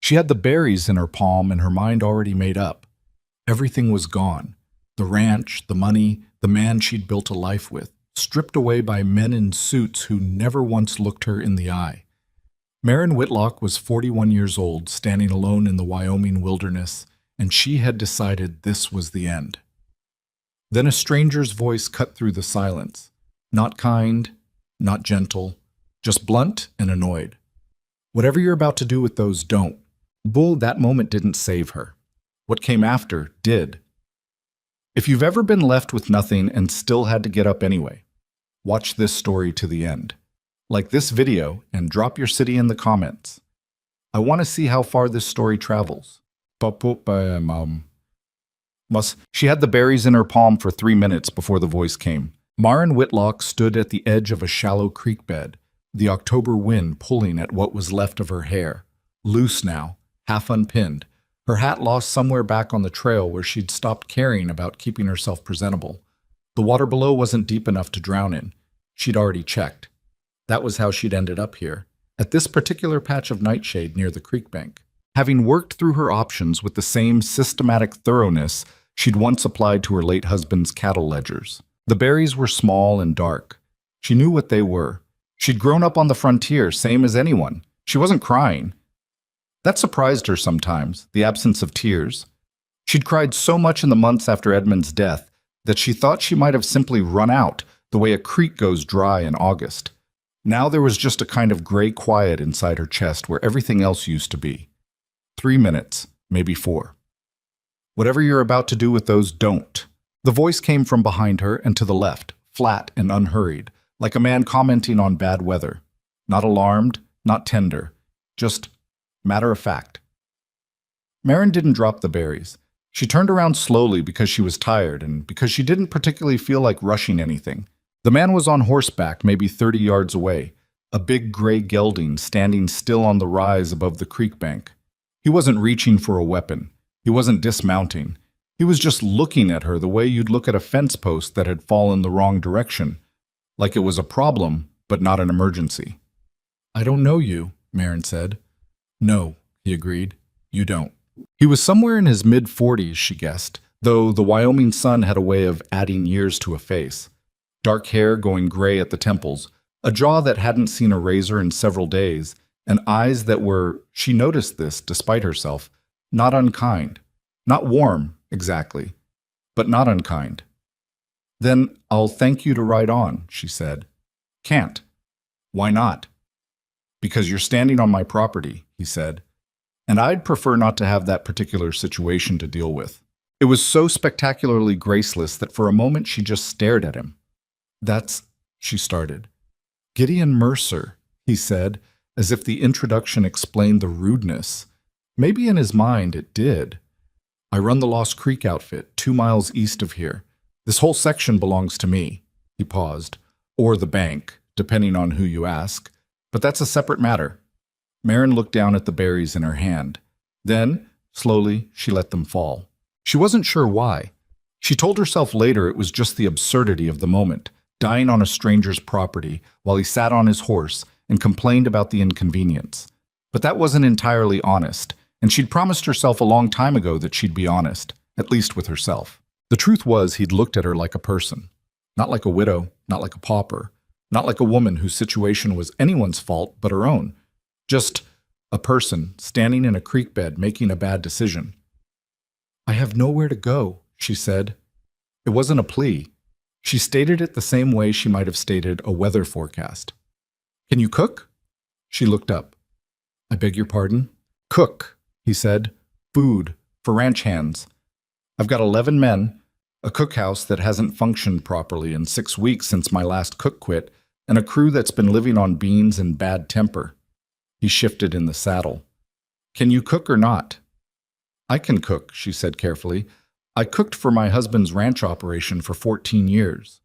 She had the berries in her palm and her mind already made up. Everything was gone. The ranch, the money, the man she'd built a life with, stripped away by men in suits who never once looked her in the eye. Maren Whitlock was 41 years old, standing alone in the Wyoming wilderness, and she had decided this was the end. Then a stranger's voice cut through the silence. Not kind, not gentle, just blunt and annoyed. Whatever you're about to do with those, don't. Bull, that moment didn't save her. What came after did. If you've ever been left with nothing and still had to get up anyway, watch this story to the end. Like this video and drop your city in the comments. I want to see how far this story travels. She had the berries in her palm for 3 minutes before the voice came. Maren Whitlock stood at the edge of a shallow creek bed, the October wind pulling at what was left of her hair. Loose now, half unpinned, her hat lost somewhere back on the trail where she'd stopped caring about keeping herself presentable. The water below wasn't deep enough to drown in. She'd already checked. That was how she'd ended up here, at this particular patch of nightshade near the creek bank. Having worked through her options with the same systematic thoroughness she'd once applied to her late husband's cattle ledgers. The berries were small and dark. She knew what they were. She'd grown up on the frontier, same as anyone. She wasn't crying. That surprised her sometimes, the absence of tears. She'd cried so much in the months after Edmund's death that she thought she might have simply run out, the way a creek goes dry in August. Now there was just a kind of gray quiet inside her chest where everything else used to be. 3 minutes, maybe 4. Whatever you're about to do with those, don't. The voice came from behind her and to the left, flat and unhurried, like a man commenting on bad weather. Not alarmed, not tender, just matter of fact. Maren didn't drop the berries. She turned around slowly because she was tired and because she didn't particularly feel like rushing anything. The man was on horseback, maybe 30 yards away, a big gray gelding standing still on the rise above the creek bank. He wasn't reaching for a weapon. He wasn't dismounting. He was just looking at her the way you'd look at a fence post that had fallen the wrong direction, like it was a problem, but not an emergency. "I don't know you," Maren said. "No," he agreed. "You don't." He was somewhere in his mid-40s, she guessed, though the Wyoming sun had a way of adding years to a face. Dark hair going gray at the temples, a jaw that hadn't seen a razor in several days, and eyes that were, she noticed this despite herself, not unkind. Not warm, exactly, but not unkind. "Then I'll thank you to ride on," she said. "Can't." "Why not?" "Because you're standing on my property," he said. "And I'd prefer not to have that particular situation to deal with." It was so spectacularly graceless that for a moment she just stared at him. "That's," she started. "Gideon Mercer," he said, as if the introduction explained the rudeness. Maybe in his mind it did. "I run the Lost Creek outfit, 2 miles east of here. This whole section belongs to me." He paused. "Or the bank, depending on who you ask. But that's a separate matter." Maren looked down at the berries in her hand. Then, slowly, she let them fall. She wasn't sure why. She told herself later it was just the absurdity of the moment, dying on a stranger's property while he sat on his horse and complained about the inconvenience. But that wasn't entirely honest, and she'd promised herself a long time ago that she'd be honest, at least with herself. The truth was he'd looked at her like a person. Not like a widow, not like a pauper, not like a woman whose situation was anyone's fault but her own. Just a person standing in a creek bed making a bad decision. "I have nowhere to go," she said. It wasn't a plea. She stated it the same way she might have stated a weather forecast. "Can you cook?" She looked up. "I beg your pardon?" "Cook," he said. "Food, for ranch hands. I've got 11 men, a cookhouse that hasn't functioned properly in 6 weeks since my last cook quit, and a crew that's been living on beans and bad temper." He shifted in the saddle. "Can you cook or not?" "I can cook," she said carefully. "I cooked for my husband's ranch operation for 14 years.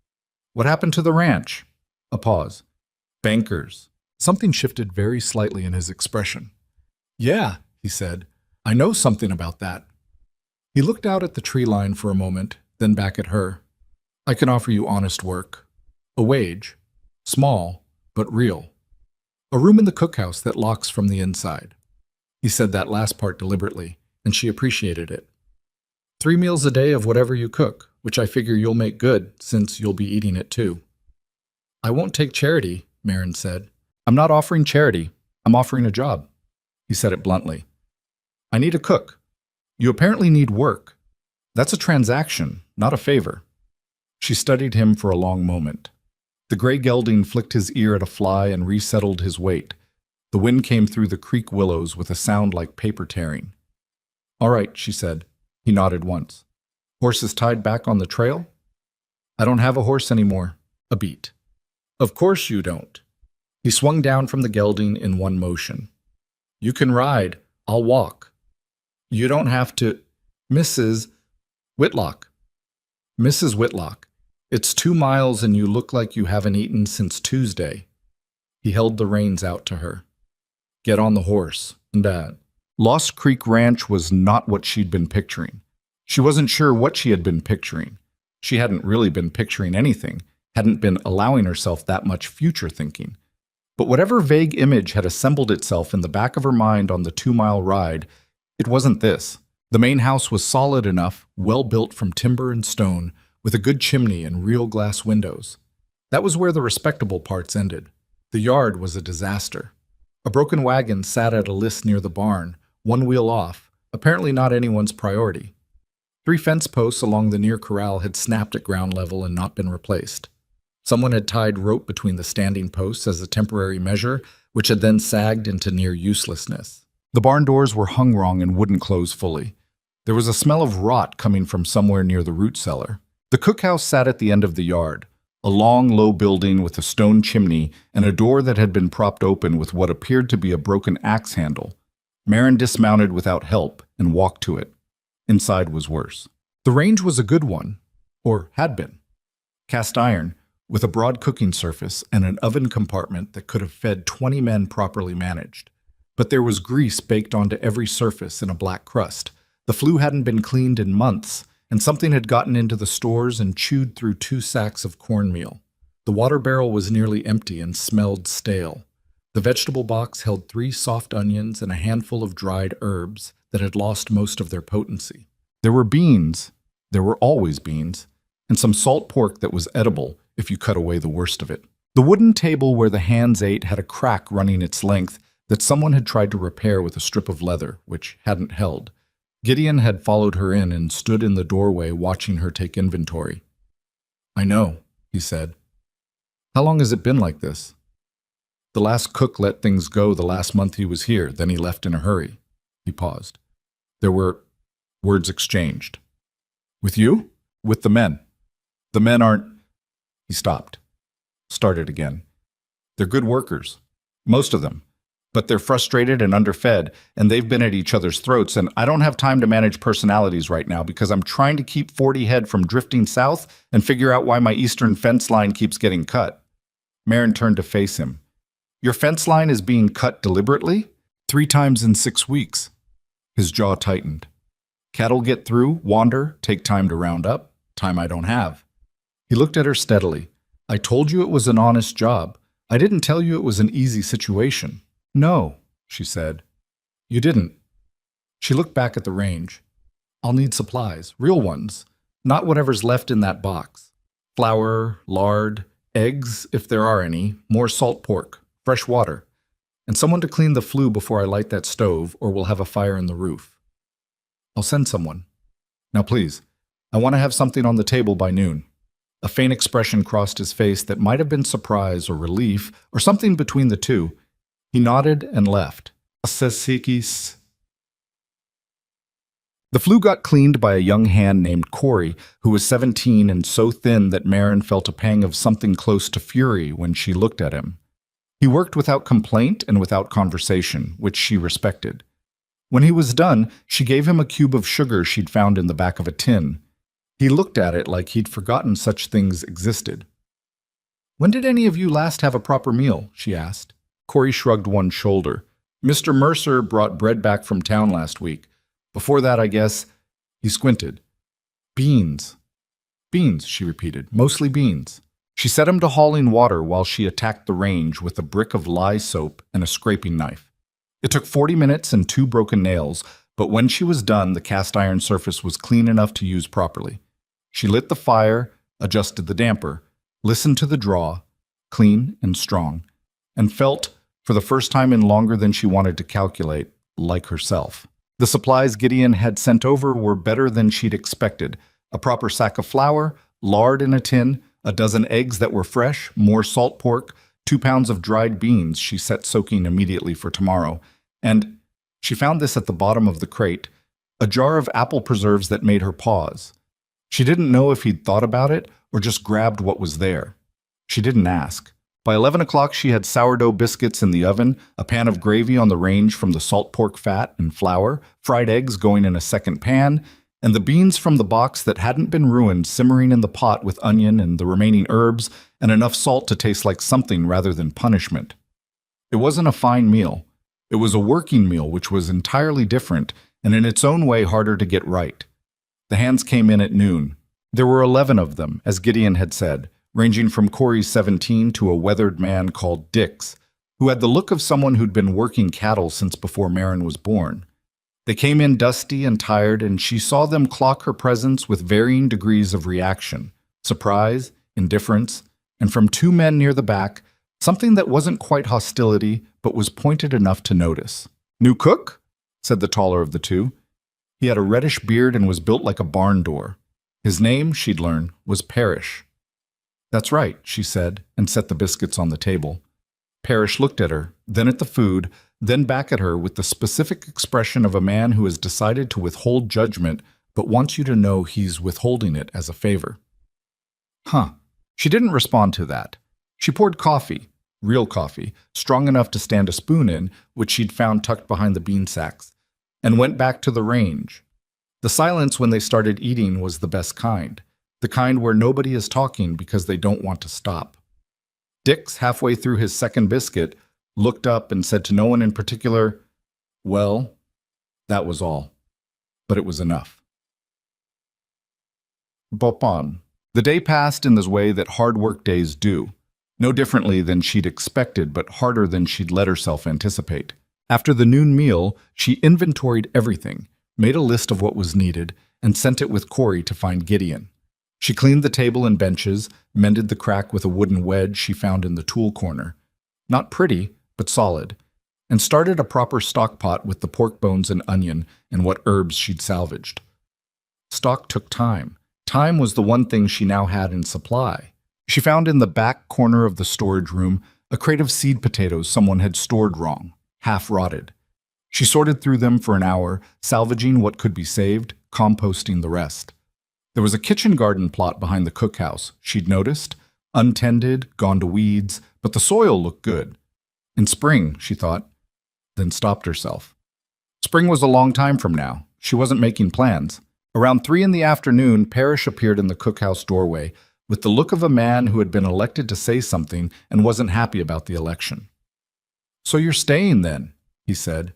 "What happened to the ranch?" A pause. "Bankers." Something shifted very slightly in his expression. "Yeah," he said. "I know something about that." He looked out at the tree line for a moment, then back at her. "I can offer you honest work. A wage. Small, but real. A room in the cookhouse that locks from the inside." He said that last part deliberately, and she appreciated it. 3 meals a day of whatever you cook, which I figure you'll make good since you'll be eating it too. I won't take charity, Marin said. I'm not offering charity. I'm offering a job. He said it bluntly. I need a cook. You apparently need work. That's a transaction, not a favor. She studied him for a long moment. The gray gelding flicked his ear at a fly and resettled his weight. The wind came through the creek willows with a sound like paper tearing. All right, she said. He nodded once. Horses tied back on the trail? I don't have a horse anymore. A beat. Of course you don't. He swung down from the gelding in one motion. You can ride. I'll walk. You don't have to. Mrs. Whitlock. Mrs. Whitlock. It's 2 miles and you look like you haven't eaten since Tuesday. He held the reins out to her. Get on the horse. And Lost Creek Ranch was not what she'd been picturing. She wasn't sure what she had been picturing. She hadn't really been picturing anything, hadn't been allowing herself that much future thinking. But whatever vague image had assembled itself in the back of her mind on the 2-mile ride, it wasn't this. The main house was solid enough, well built from timber and stone, with a good chimney and real glass windows. That was where the respectable parts ended. The yard was a disaster. A broken wagon sat at a list near the barn, one wheel off, apparently not anyone's priority. 3 fence posts along the near corral had snapped at ground level and not been replaced. Someone had tied rope between the standing posts as a temporary measure, which had then sagged into near uselessness. The barn doors were hung wrong and wouldn't close fully. There was a smell of rot coming from somewhere near the root cellar. The cookhouse sat at the end of the yard, a long, low building with a stone chimney and a door that had been propped open with what appeared to be a broken axe handle. Marin dismounted without help and walked to it. Inside was worse. The range was a good one, or had been. Cast iron, with a broad cooking surface and an oven compartment that could have fed 20 men properly managed. But there was grease baked onto every surface in a black crust. The flue hadn't been cleaned in months, and something had gotten into the stores and chewed through 2 sacks of cornmeal. The water barrel was nearly empty and smelled stale. The vegetable box held 3 soft onions and a handful of dried herbs that had lost most of their potency. There were beans, there were always beans, and some salt pork that was edible if you cut away the worst of it. The wooden table where the hands ate had a crack running its length that someone had tried to repair with a strip of leather, which hadn't held. Gideon had followed her in and stood in the doorway watching her take inventory. I know, he said. How long has it been like this? The last cook let things go the last month he was here, then he left in a hurry. He paused. There were words exchanged. With you? With the men. The men aren't... He stopped. Started again. They're good workers. Most of them. But they're frustrated and underfed, and they've been at each other's throats, and I don't have time to manage personalities right now because I'm trying to keep 40 head from drifting south and figure out why my eastern fence line keeps getting cut. Marin turned to face him. Your fence line is being cut deliberately? 3 times in 6 weeks. His jaw tightened. Cattle get through, wander, take time to round up, time I don't have. He looked at her steadily. I told you it was an honest job. I didn't tell you it was an easy situation. No, she said. You didn't. She looked back at the range. I'll need supplies, real ones, not whatever's left in that box. Flour, lard, eggs, if there are any, more salt pork, fresh water, and someone to clean the flue before I light that stove, or we'll have a fire in the roof. I'll send someone. Now please, I want to have something on the table by noon. A faint expression crossed his face that might have been surprise or relief, or something between the two. He nodded and left. The flue got cleaned by a young hand named Corey, who was 17 and so thin that Marin felt a pang of something close to fury when she looked at him. He worked without complaint and without conversation, which she respected. When he was done, she gave him a cube of sugar she'd found in the back of a tin. He looked at it like he'd forgotten such things existed. When did any of you last have a proper meal? She asked. Corey shrugged one shoulder. Mr. Mercer brought bread back from town last week. Before that, I guess, he squinted. Beans. Beans, she repeated, mostly beans. She set him to hauling water while she attacked the range with a brick of lye soap and a scraping knife. It took 40 minutes and 2 broken nails, but when she was done, the cast iron surface was clean enough to use properly. She lit the fire, adjusted the damper, listened to the draw, clean and strong, and felt, for the first time in longer than she wanted to calculate, like herself. The supplies Gideon had sent over were better than she'd expected. A proper sack of flour, lard in a tin, a dozen eggs that were fresh, more salt pork, 2 pounds of dried beans she set soaking immediately for tomorrow, and she found this at the bottom of the crate, a jar of apple preserves that made her pause. She didn't know if he'd thought about it or just grabbed what was there. She didn't ask. By 11 o'clock, she had sourdough biscuits in the oven, a pan of gravy on the range from the salt pork fat and flour, fried eggs going in a second pan, and the beans from the box that hadn't been ruined simmering in the pot with onion and the remaining herbs and enough salt to taste like something rather than punishment. It wasn't a fine meal. It was a working meal, which was entirely different and in its own way harder to get right. The hands came in at noon. There were 11 of them, as Gideon had said, ranging from Corey's 17 to a weathered man called Dix, who had the look of someone who'd been working cattle since before Marin was born. They came in dusty and tired, and she saw them clock her presence with varying degrees of reaction, surprise, indifference, and from 2 men near the back, something that wasn't quite hostility, but was pointed enough to notice. "New cook?" said the taller of the two. He had a reddish beard and was built like a barn door. His name, she'd learned, was Parrish. "That's right," she said, and set the biscuits on the table. Parrish looked at her, then at the food, then back at her with the specific expression of a man who has decided to withhold judgment but wants you to know he's withholding it as a favor. Huh. She didn't respond to that. She poured coffee, real coffee, strong enough to stand a spoon in, which she'd found tucked behind the bean sacks, and went back to the range. The silence when they started eating was the best kind, the kind where nobody is talking because they don't want to stop. Dix, halfway through his second biscuit, looked up and said to no one in particular, "Well, that was all. But it was enough." Bopon. The day passed in this way that hard work days do, no differently than she'd expected, but harder than she'd let herself anticipate. After the noon meal, she inventoried everything, made a list of what was needed, and sent it with Corey to find Gideon. She cleaned the table and benches, mended the crack with a wooden wedge she found in the tool corner. Not pretty, but solid, and started a proper stock pot with the pork bones and onion and what herbs she'd salvaged. Stock took time. Time was the one thing she now had in supply. She found in the back corner of the storage room a crate of seed potatoes someone had stored wrong, half rotted. She sorted through them for an hour, salvaging what could be saved, composting the rest. There was a kitchen garden plot behind the cookhouse, she'd noticed, untended, gone to weeds, but the soil looked good. In spring, she thought, then stopped herself. Spring was a long time from now. She wasn't making plans. Around 3 in the afternoon, Parrish appeared in the cookhouse doorway with the look of a man who had been elected to say something and wasn't happy about the election. "So you're staying then," he said.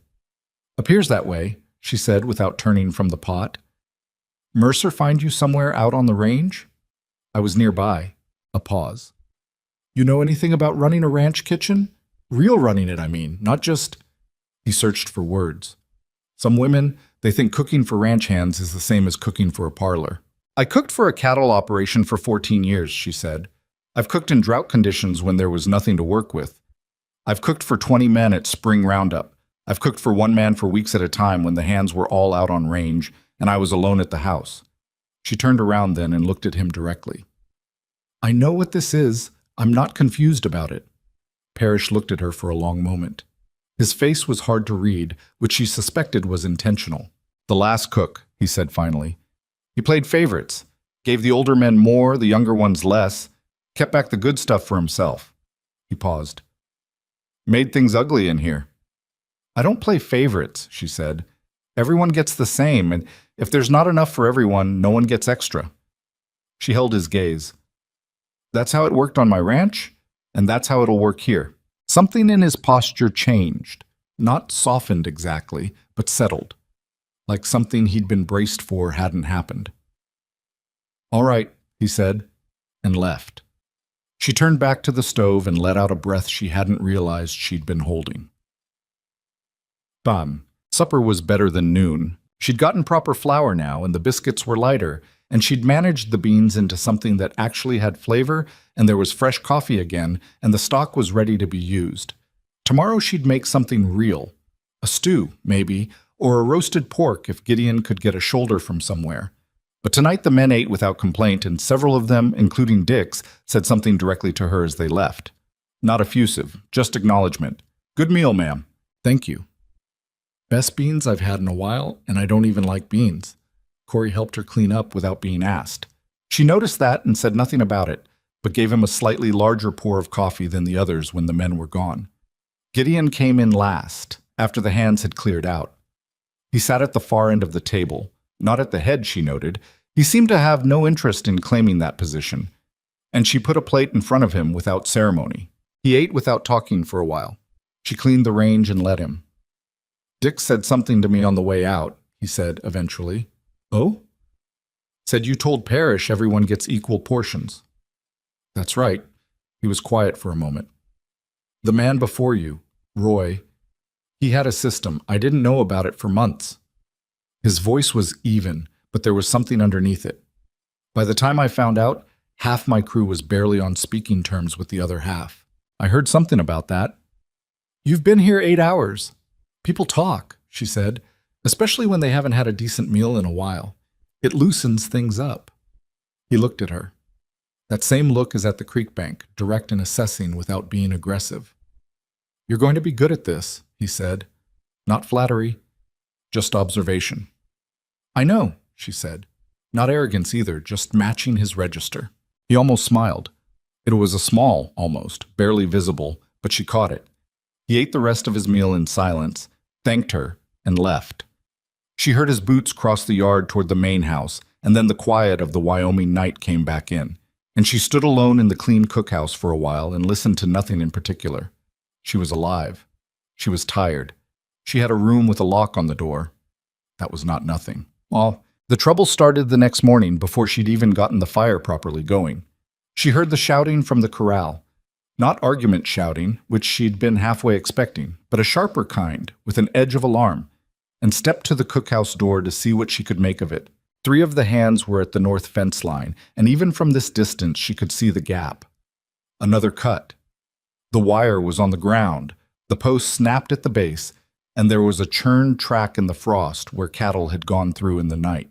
"Appears that way," she said without turning from the pot. "Mercer find you somewhere out on the range?" "I was nearby." A pause. "You know anything about running a ranch kitchen? Real running it, I mean, not just—" He searched for words. "Some women, they think cooking for ranch hands is the same as cooking for a parlor." "I cooked for a cattle operation for 14 years, she said. "I've cooked in drought conditions when there was nothing to work with. I've cooked for 20 men at spring roundup. I've cooked for 1 man for weeks at a time when the hands were all out on range and I was alone at the house." She turned around then and looked at him directly. "I know what this is. I'm not confused about it." Parrish looked at her for a long moment. His face was hard to read, which she suspected was intentional. "The last cook," he said finally. "He played favorites, gave the older men more, the younger ones less, kept back the good stuff for himself." He paused. "Made things ugly in here." "I don't play favorites," she said. "Everyone gets the same, and if there's not enough for everyone, no one gets extra." She held his gaze. "That's how it worked on my ranch, and that's how it'll work here." Something in his posture changed, not softened exactly, but settled, like something he'd been braced for hadn't happened. "All right," he said, and left. She turned back to the stove and let out a breath she hadn't realized she'd been holding. Bum. Supper was better than noon. She'd gotten proper flour now, and the biscuits were lighter, and she'd managed the beans into something that actually had flavor, and there was fresh coffee again, and the stock was ready to be used. Tomorrow she'd make something real. A stew, maybe, or a roasted pork if Gideon could get a shoulder from somewhere. But tonight the men ate without complaint, and several of them, including Dix, said something directly to her as they left. Not effusive, just acknowledgement. Good meal, ma'am. Thank you. Best beans I've had in a while, and I don't even like beans. Corey helped her clean up without being asked. She noticed that and said nothing about it, but gave him a slightly larger pour of coffee than the others when the men were gone. Gideon came in last, after the hands had cleared out. He sat at the far end of the table, not at the head, she noted. He seemed to have no interest in claiming that position, and she put a plate in front of him without ceremony. He ate without talking for a while. She cleaned the range and let him. Dick said something to me on the way out, he said eventually. Oh? Said you told Parrish everyone gets equal portions. That's right. He was quiet for a moment. The man before you, Roy, he had a system. I didn't know about it for months. His voice was even, but there was something underneath it. By the time I found out, half my crew was barely on speaking terms with the other half. I heard something about that. You've been here 8 hours. People talk, she said, especially when they haven't had a decent meal in a while. It loosens things up. He looked at her. That same look as at the creek bank, direct and assessing without being aggressive. You're going to be good at this, he said. Not flattery, just observation. I know, she said. Not arrogance either, just matching his register. He almost smiled. It was a small, almost, barely visible, but she caught it. He ate the rest of his meal in silence, thanked her, and left. She heard his boots cross the yard toward the main house, and then the quiet of the Wyoming night came back in, and she stood alone in the clean cookhouse for a while and listened to nothing in particular. She was alive. She was tired. She had a room with a lock on the door. That was not nothing. Well, the trouble started the next morning before she'd even gotten the fire properly going. She heard the shouting from the corral. Not argument shouting, which she'd been halfway expecting, but a sharper kind, with an edge of alarm, and stepped to the cookhouse door to see what she could make of it. 3 of the hands were at the north fence line, and even from this distance she could see the gap. Another cut. The wire was on the ground, the post snapped at the base, and there was a churned track in the frost where cattle had gone through in the night.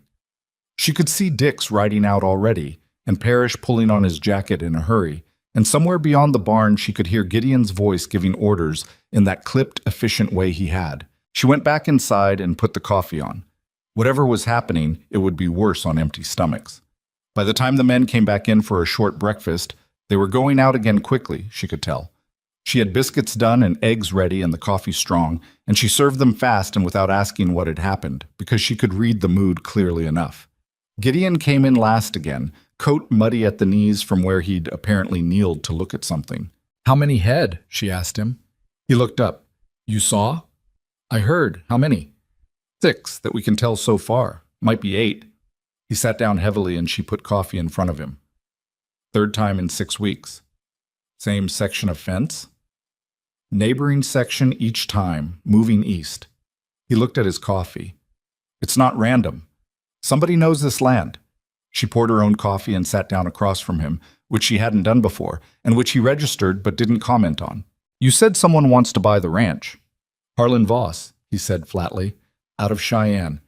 She could see Dix riding out already, and Parrish pulling on his jacket in a hurry, and somewhere beyond the barn she could hear Gideon's voice giving orders in that clipped, efficient way he had. She went back inside and put the coffee on. Whatever was happening, it would be worse on empty stomachs. By the time the men came back in for a short breakfast, they were going out again quickly, she could tell. She had biscuits done and eggs ready and the coffee strong, and she served them fast and without asking what had happened, because she could read the mood clearly enough. Gideon came in last again, coat muddy at the knees from where he'd apparently kneeled to look at something. How many head? She asked him. He looked up. You saw? I heard. How many? 6, that we can tell so far. Might be 8. He sat down heavily and she put coffee in front of him. 3rd time in 6 weeks. Same section of fence? Neighboring section each time, moving east. He looked at his coffee. It's not random. Somebody knows this land. She poured her own coffee and sat down across from him, which she hadn't done before, and which he registered but didn't comment on. You said someone wants to buy the ranch. Harlan Voss, he said flatly, out of Cheyenne.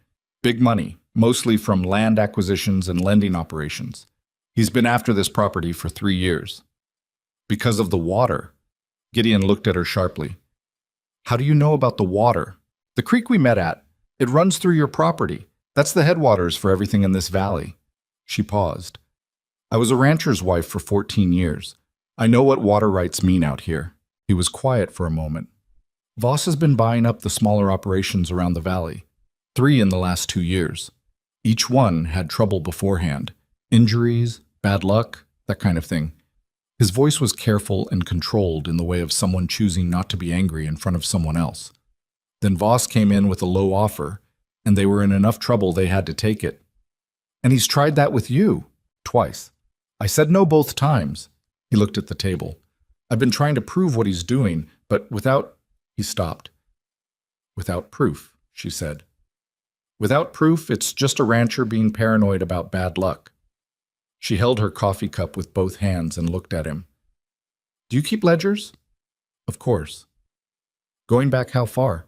Big money, mostly from land acquisitions and lending operations. He's been after this property for 3 years. Because of the water. Gideon looked at her sharply. How do you know about the water? The creek we met at. It runs through your property. That's the headwaters for everything in this valley. She paused. I was a rancher's wife for 14 years. I know what water rights mean out here. He was quiet for a moment. Voss has been buying up the smaller operations around the valley. 3 in the last 2 years. Each one had trouble beforehand. Injuries, bad luck, that kind of thing. His voice was careful and controlled in the way of someone choosing not to be angry in front of someone else. Then Voss came in with a low offer, and they were in enough trouble they had to take it. And he's tried that with you, twice. I said no both times. He looked at the table. I've been trying to prove what he's doing, but without... He stopped. Without proof, she said. Without proof, it's just a rancher being paranoid about bad luck. She held her coffee cup with both hands and looked at him. Do you keep ledgers? Of course. Going back how far?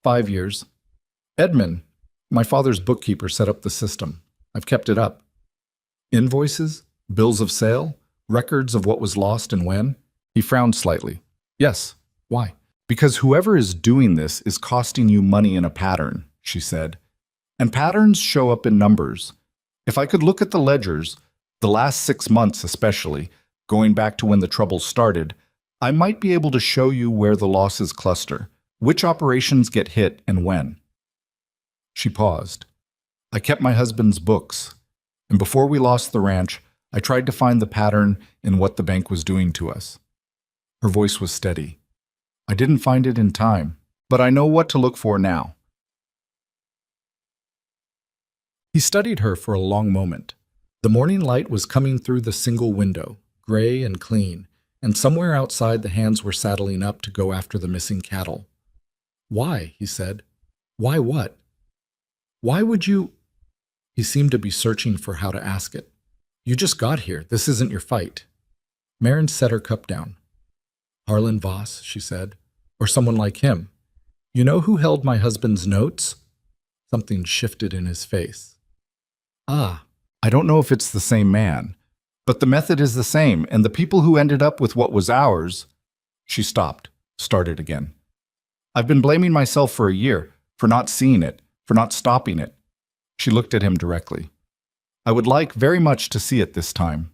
5 years. Edmund, my father's bookkeeper, set up the system. I've kept it up. Invoices? Bills of sale? Records of what was lost and when? He frowned slightly. Yes. Why? Because whoever is doing this is costing you money in a pattern, she said. And patterns show up in numbers. If I could look at the ledgers, the last 6 months especially, going back to when the trouble started, I might be able to show you where the losses cluster, which operations get hit and when. She paused. I kept my husband's books, and before we lost the ranch, I tried to find the pattern in what the bank was doing to us. Her voice was steady. I didn't find it in time, but I know what to look for now. He studied her for a long moment. The morning light was coming through the single window, gray and clean, and somewhere outside the hands were saddling up to go after the missing cattle. Why? He said. Why what? Why would you? He seemed to be searching for how to ask it. You just got here. This isn't your fight. Marin set her cup down. Harlan Voss, she said, or someone like him. You know who held my husband's notes? Something shifted in his face. Ah, I don't know if it's the same man, but the method is the same, and the people who ended up with what was ours. She stopped, started again. I've been blaming myself for a year, for not seeing it, for not stopping it. She looked at him directly. I would like very much to see it this time.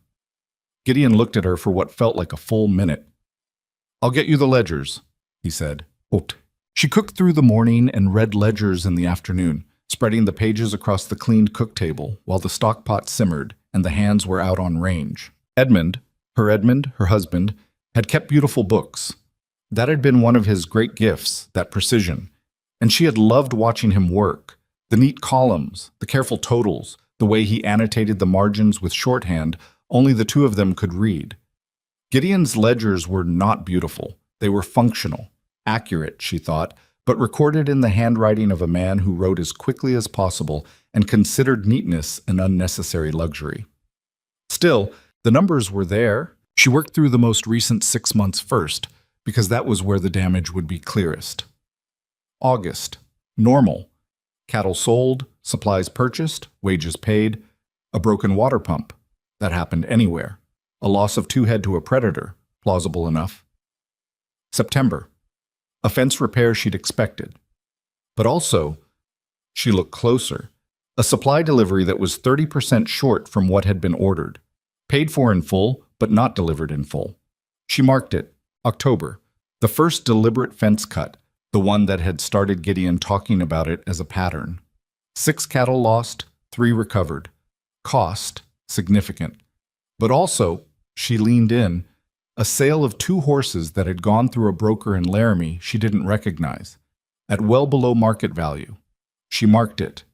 Gideon looked at her for what felt like a full minute. I'll get you the ledgers, he said. Ooped. She cooked through the morning and read ledgers in the afternoon, spreading the pages across the cleaned cook table while the stock pot simmered and the hands were out on range. Edmund, her husband, had kept beautiful books. That had been one of his great gifts, that precision. And she had loved watching him work. The neat columns, the careful totals, the way he annotated the margins with shorthand only the two of them could read. Gideon's ledgers were not beautiful. They were functional, accurate, she thought, but recorded in the handwriting of a man who wrote as quickly as possible and considered neatness an unnecessary luxury. Still, the numbers were there. She worked through the most recent 6 months first, because that was where the damage would be clearest. August. Normal. Cattle sold, supplies purchased, wages paid. A broken water pump. That happened anywhere. A loss of 2 head to a predator. Plausible enough. September. A fence repair she'd expected. But also, she looked closer, a supply delivery that was 30% short from what had been ordered. Paid for in full, but not delivered in full. She marked it, October, the first deliberate fence cut, the one that had started Gideon talking about it as a pattern. 6 cattle lost, 3 recovered. Cost, significant. But also, she leaned in, a sale of 2 horses that had gone through a broker in Laramie she didn't recognize, at well below market value. She marked it.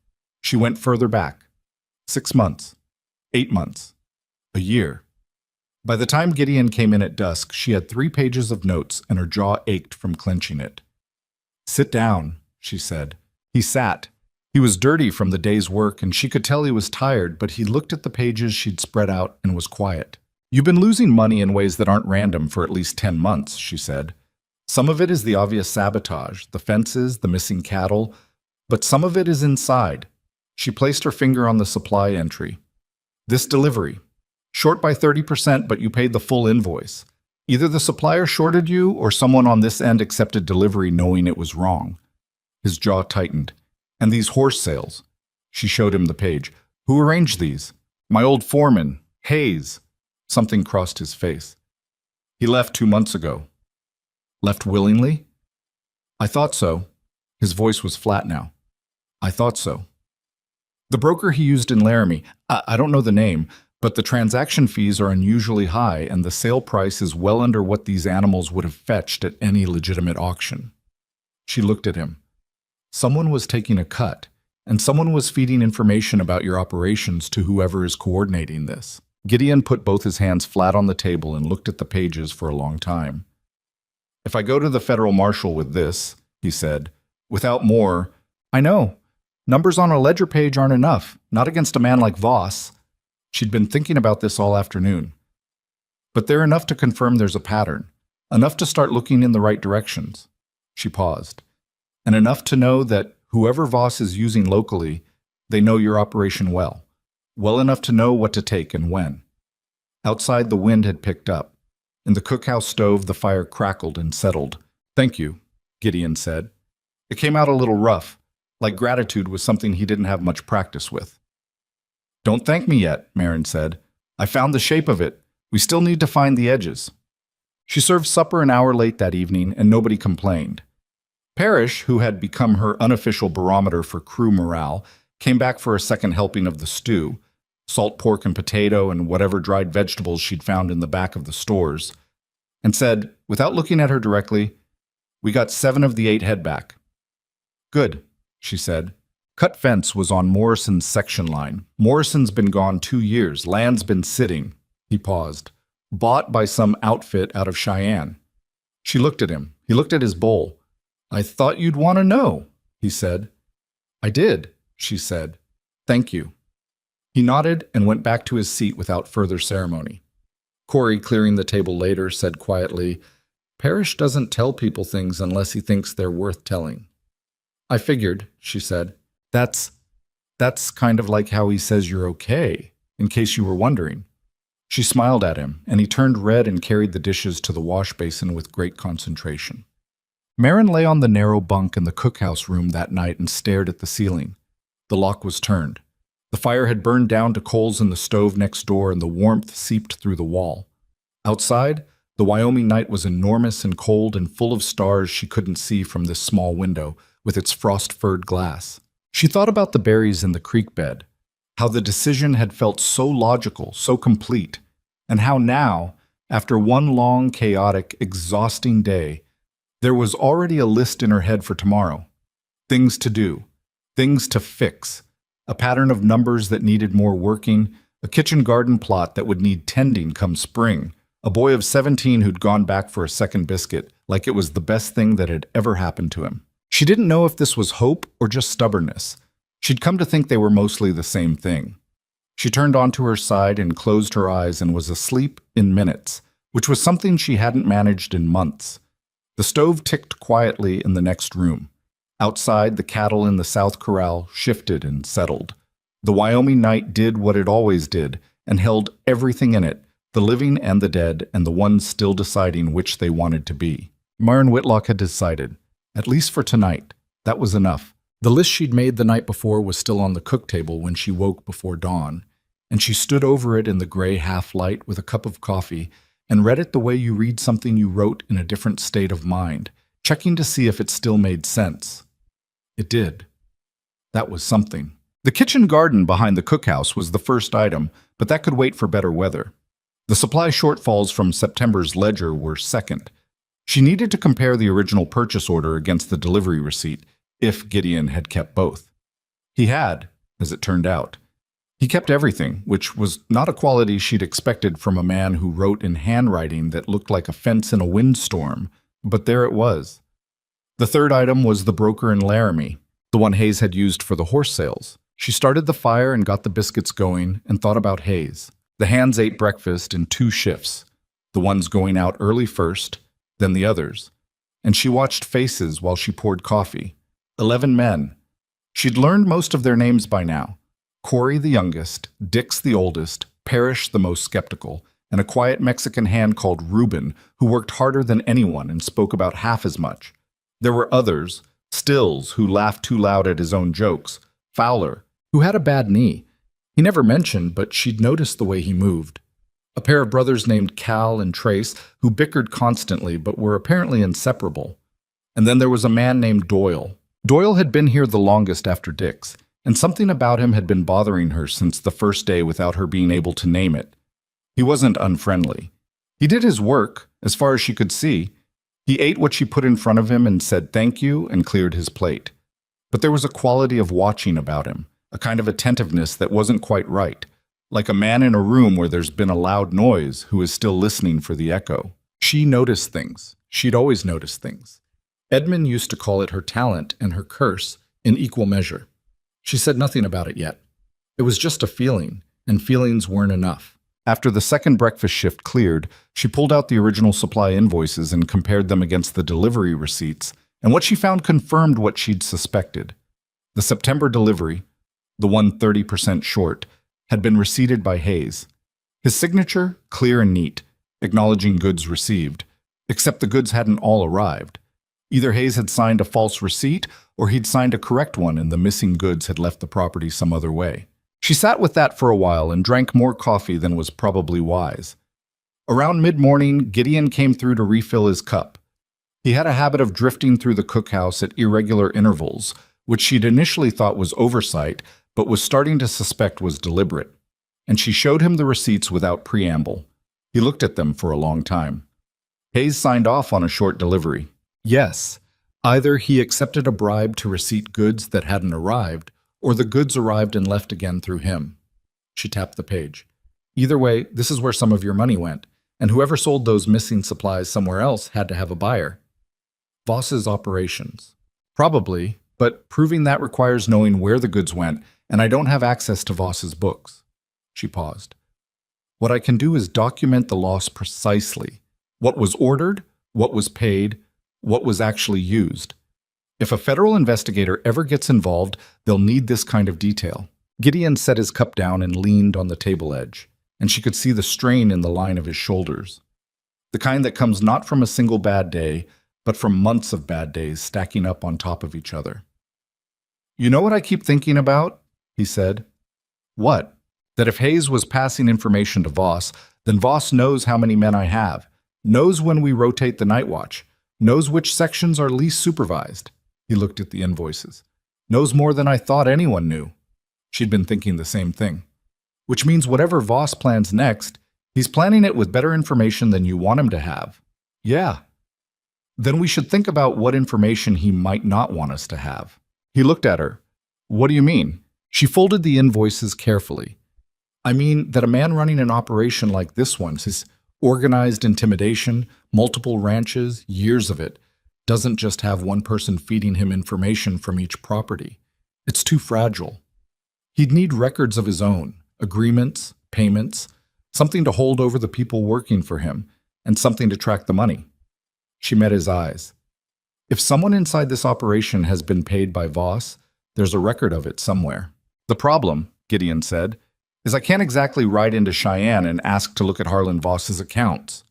She went further back. 6 months. 8 months. A year. By the time Gideon came in at dusk, she had 3 pages of notes and her jaw ached from clenching it. Sit down, she said. He sat. He was dirty from the day's work, and she could tell he was tired, but he looked at the pages she'd spread out and was quiet. You've been losing money in ways that aren't random for at least 10 months, she said. Some of it is the obvious sabotage, the fences, the missing cattle, but some of it is inside. She placed her finger on the supply entry. This delivery. Short by 30%, but you paid the full invoice. Either the supplier shorted you or someone on this end accepted delivery knowing it was wrong. His jaw tightened. And these horse sales. She showed him the page. Who arranged these? My old foreman, Hayes. Something crossed his face. He left 2 months ago. Left willingly? I thought so. His voice was flat now. I thought so. The broker he used in Laramie, I don't know the name, but the transaction fees are unusually high and the sale price is well under what these animals would have fetched at any legitimate auction. She looked at him. Someone was taking a cut, and someone was feeding information about your operations to whoever is coordinating this. Gideon put both his hands flat on the table and looked at the pages for a long time. If I go to the federal marshal with this, he said, Without more, I know. Numbers on a ledger page aren't enough, not against a man like Voss. She'd been thinking about this all afternoon. But they're enough to confirm there's a pattern, enough to start looking in the right directions. She paused. And enough to know that whoever Voss is using locally, they know your operation well. Well enough to know what to take and when. Outside, the wind had picked up. In the cookhouse stove, the fire crackled and settled. "Thank you," Gideon said. It came out a little rough, like gratitude was something he didn't have much practice with. "Don't thank me yet," Marin said. "I found the shape of it. We still need to find the edges." She served supper an hour late that evening, and nobody complained. Parrish, who had become her unofficial barometer for crew morale, came back for a second helping of the stew, salt pork and potato and whatever dried vegetables she'd found in the back of the stores, and said, without looking at her directly, "We got 7 of the 8 head back." "Good," she said. Cut fence was on Morrison's section line. Morrison's been gone 2 years. Land's been sitting. He paused. Bought by some outfit out of Cheyenne. She looked at him. He looked at his bowl. "I thought you'd want to know," he said. "I did," she said. "Thank you." He nodded and went back to his seat without further ceremony. Corey, clearing the table later, said quietly, "Parrish doesn't tell people things unless he thinks they're worth telling." "I figured," she said. That's kind of like how he says you're okay, in case you were wondering." She smiled at him, and he turned red and carried the dishes to the wash basin with great concentration. Marin lay on the narrow bunk in the cookhouse room that night and stared at the ceiling. The lock was turned. The fire had burned down to coals in the stove next door, and the warmth seeped through the wall. Outside, the Wyoming night was enormous and cold and full of stars she couldn't see from this small window with its frost-furred glass. She thought about the berries in the creek bed, how the decision had felt so logical, so complete, and how now, after one long, chaotic, exhausting day, there was already a list in her head for tomorrow. Things to do, things to fix, a pattern of numbers that needed more working, a kitchen garden plot that would need tending come spring, a boy of 17 who'd gone back for a second biscuit like it was the best thing that had ever happened to him. She didn't know if this was hope or just stubbornness. She'd come to think they were mostly the same thing. She turned onto her side and closed her eyes and was asleep in minutes, which was something she hadn't managed in months. The stove ticked quietly in the next room. Outside, the cattle in the south corral shifted and settled. The Wyoming night did what it always did and held everything in it, the living and the dead, and the ones still deciding which they wanted to be. Marin Whitlock had decided. At least for tonight. That was enough. The list she'd made the night before was still on the cook table when she woke before dawn, and she stood over it in the gray half-light with a cup of coffee and read it the way you read something you wrote in a different state of mind, checking to see if it still made sense. It did. That was something. The kitchen garden behind the cookhouse was the first item, but that could wait for better weather. The supply shortfalls from September's ledger were second. She needed to compare the original purchase order against the delivery receipt, if Gideon had kept both. He had, as it turned out. He kept everything, which was not a quality she'd expected from a man who wrote in handwriting that looked like a fence in a windstorm, but there it was. The third item was the broker in Laramie, the one Hayes had used for the horse sales. She started the fire and got the biscuits going and thought about Hayes. The hands ate breakfast in 2 shifts, the ones going out early first, then the others, and she watched faces while she poured coffee. 11 men. She'd learned most of their names by now. Corey the youngest, Dix the oldest, Parrish the most skeptical, and a quiet Mexican hand called Reuben, who worked harder than anyone and spoke about half as much. There were others, Stills, who laughed too loud at his own jokes, Fowler, who had a bad knee. He never mentioned, but she'd noticed the way he moved. A pair of brothers named Cal and Trace, who bickered constantly but were apparently inseparable. And then there was a man named Doyle. Doyle had been here the longest after Dix, and something about him had been bothering her since the first day without her being able to name it. He wasn't unfriendly. He did his work, as far as she could see. He ate what she put in front of him and said thank you and cleared his plate. But there was a quality of watching about him, a kind of attentiveness that wasn't quite right. Like a man in a room where there's been a loud noise who is still listening for the echo. She noticed things. She'd always noticed things. Edmund used to call it her talent and her curse in equal measure. She said nothing about it yet. It was just a feeling, and feelings weren't enough. After the second breakfast shift cleared, she pulled out the original supply invoices and compared them against the delivery receipts, and what she found confirmed what she'd suspected. The September delivery, the one 30% short, had been receipted by Hayes. His signature, clear and neat, acknowledging goods received, except the goods hadn't all arrived. Either Hayes had signed a false receipt or he'd signed a correct one and the missing goods had left the property some other way. She sat with that for a while and drank more coffee than was probably wise. Around mid-morning, Gideon came through to refill his cup. He had a habit of drifting through the cookhouse at irregular intervals, which she'd initially thought was oversight, but was starting to suspect was deliberate. And she showed him the receipts without preamble. He looked at them for a long time. Hayes signed off on a short delivery. Yes, either he accepted a bribe to receipt goods that hadn't arrived, or the goods arrived and left again through him. She tapped the page. Either way, this is where some of your money went, and whoever sold those missing supplies somewhere else had to have a buyer. Voss's operations. Probably, but proving that requires knowing where the goods went, and I don't have access to Voss's books. She paused. What I can do is document the loss precisely. What was ordered, what was paid, what was actually used. If a federal investigator ever gets involved, they'll need this kind of detail. Gideon set his cup down and leaned on the table edge, and she could see the strain in the line of his shoulders. The kind that comes not from a single bad day, but from months of bad days stacking up on top of each other. You know what I keep thinking about? He said. What? That if Hayes was passing information to Voss, then Voss knows how many men I have, knows when we rotate the night watch, knows which sections are least supervised. He looked at the invoices. Knows more than I thought anyone knew. She'd been thinking the same thing. Which means whatever Voss plans next, he's planning it with better information than you want him to have. Yeah. Then we should think about what information he might not want us to have. He looked at her. What do you mean? She folded the invoices carefully. I mean that a man running an operation like this one's, his organized intimidation, multiple ranches, years of it, doesn't just have one person feeding him information from each property. It's too fragile. He'd need records of his own, agreements, payments, something to hold over the people working for him, and something to track the money. She met his eyes. If someone inside this operation has been paid by Voss, there's a record of it somewhere. The problem, Gideon said, is I can't exactly ride into Cheyenne and ask to look at Harlan Voss's accounts.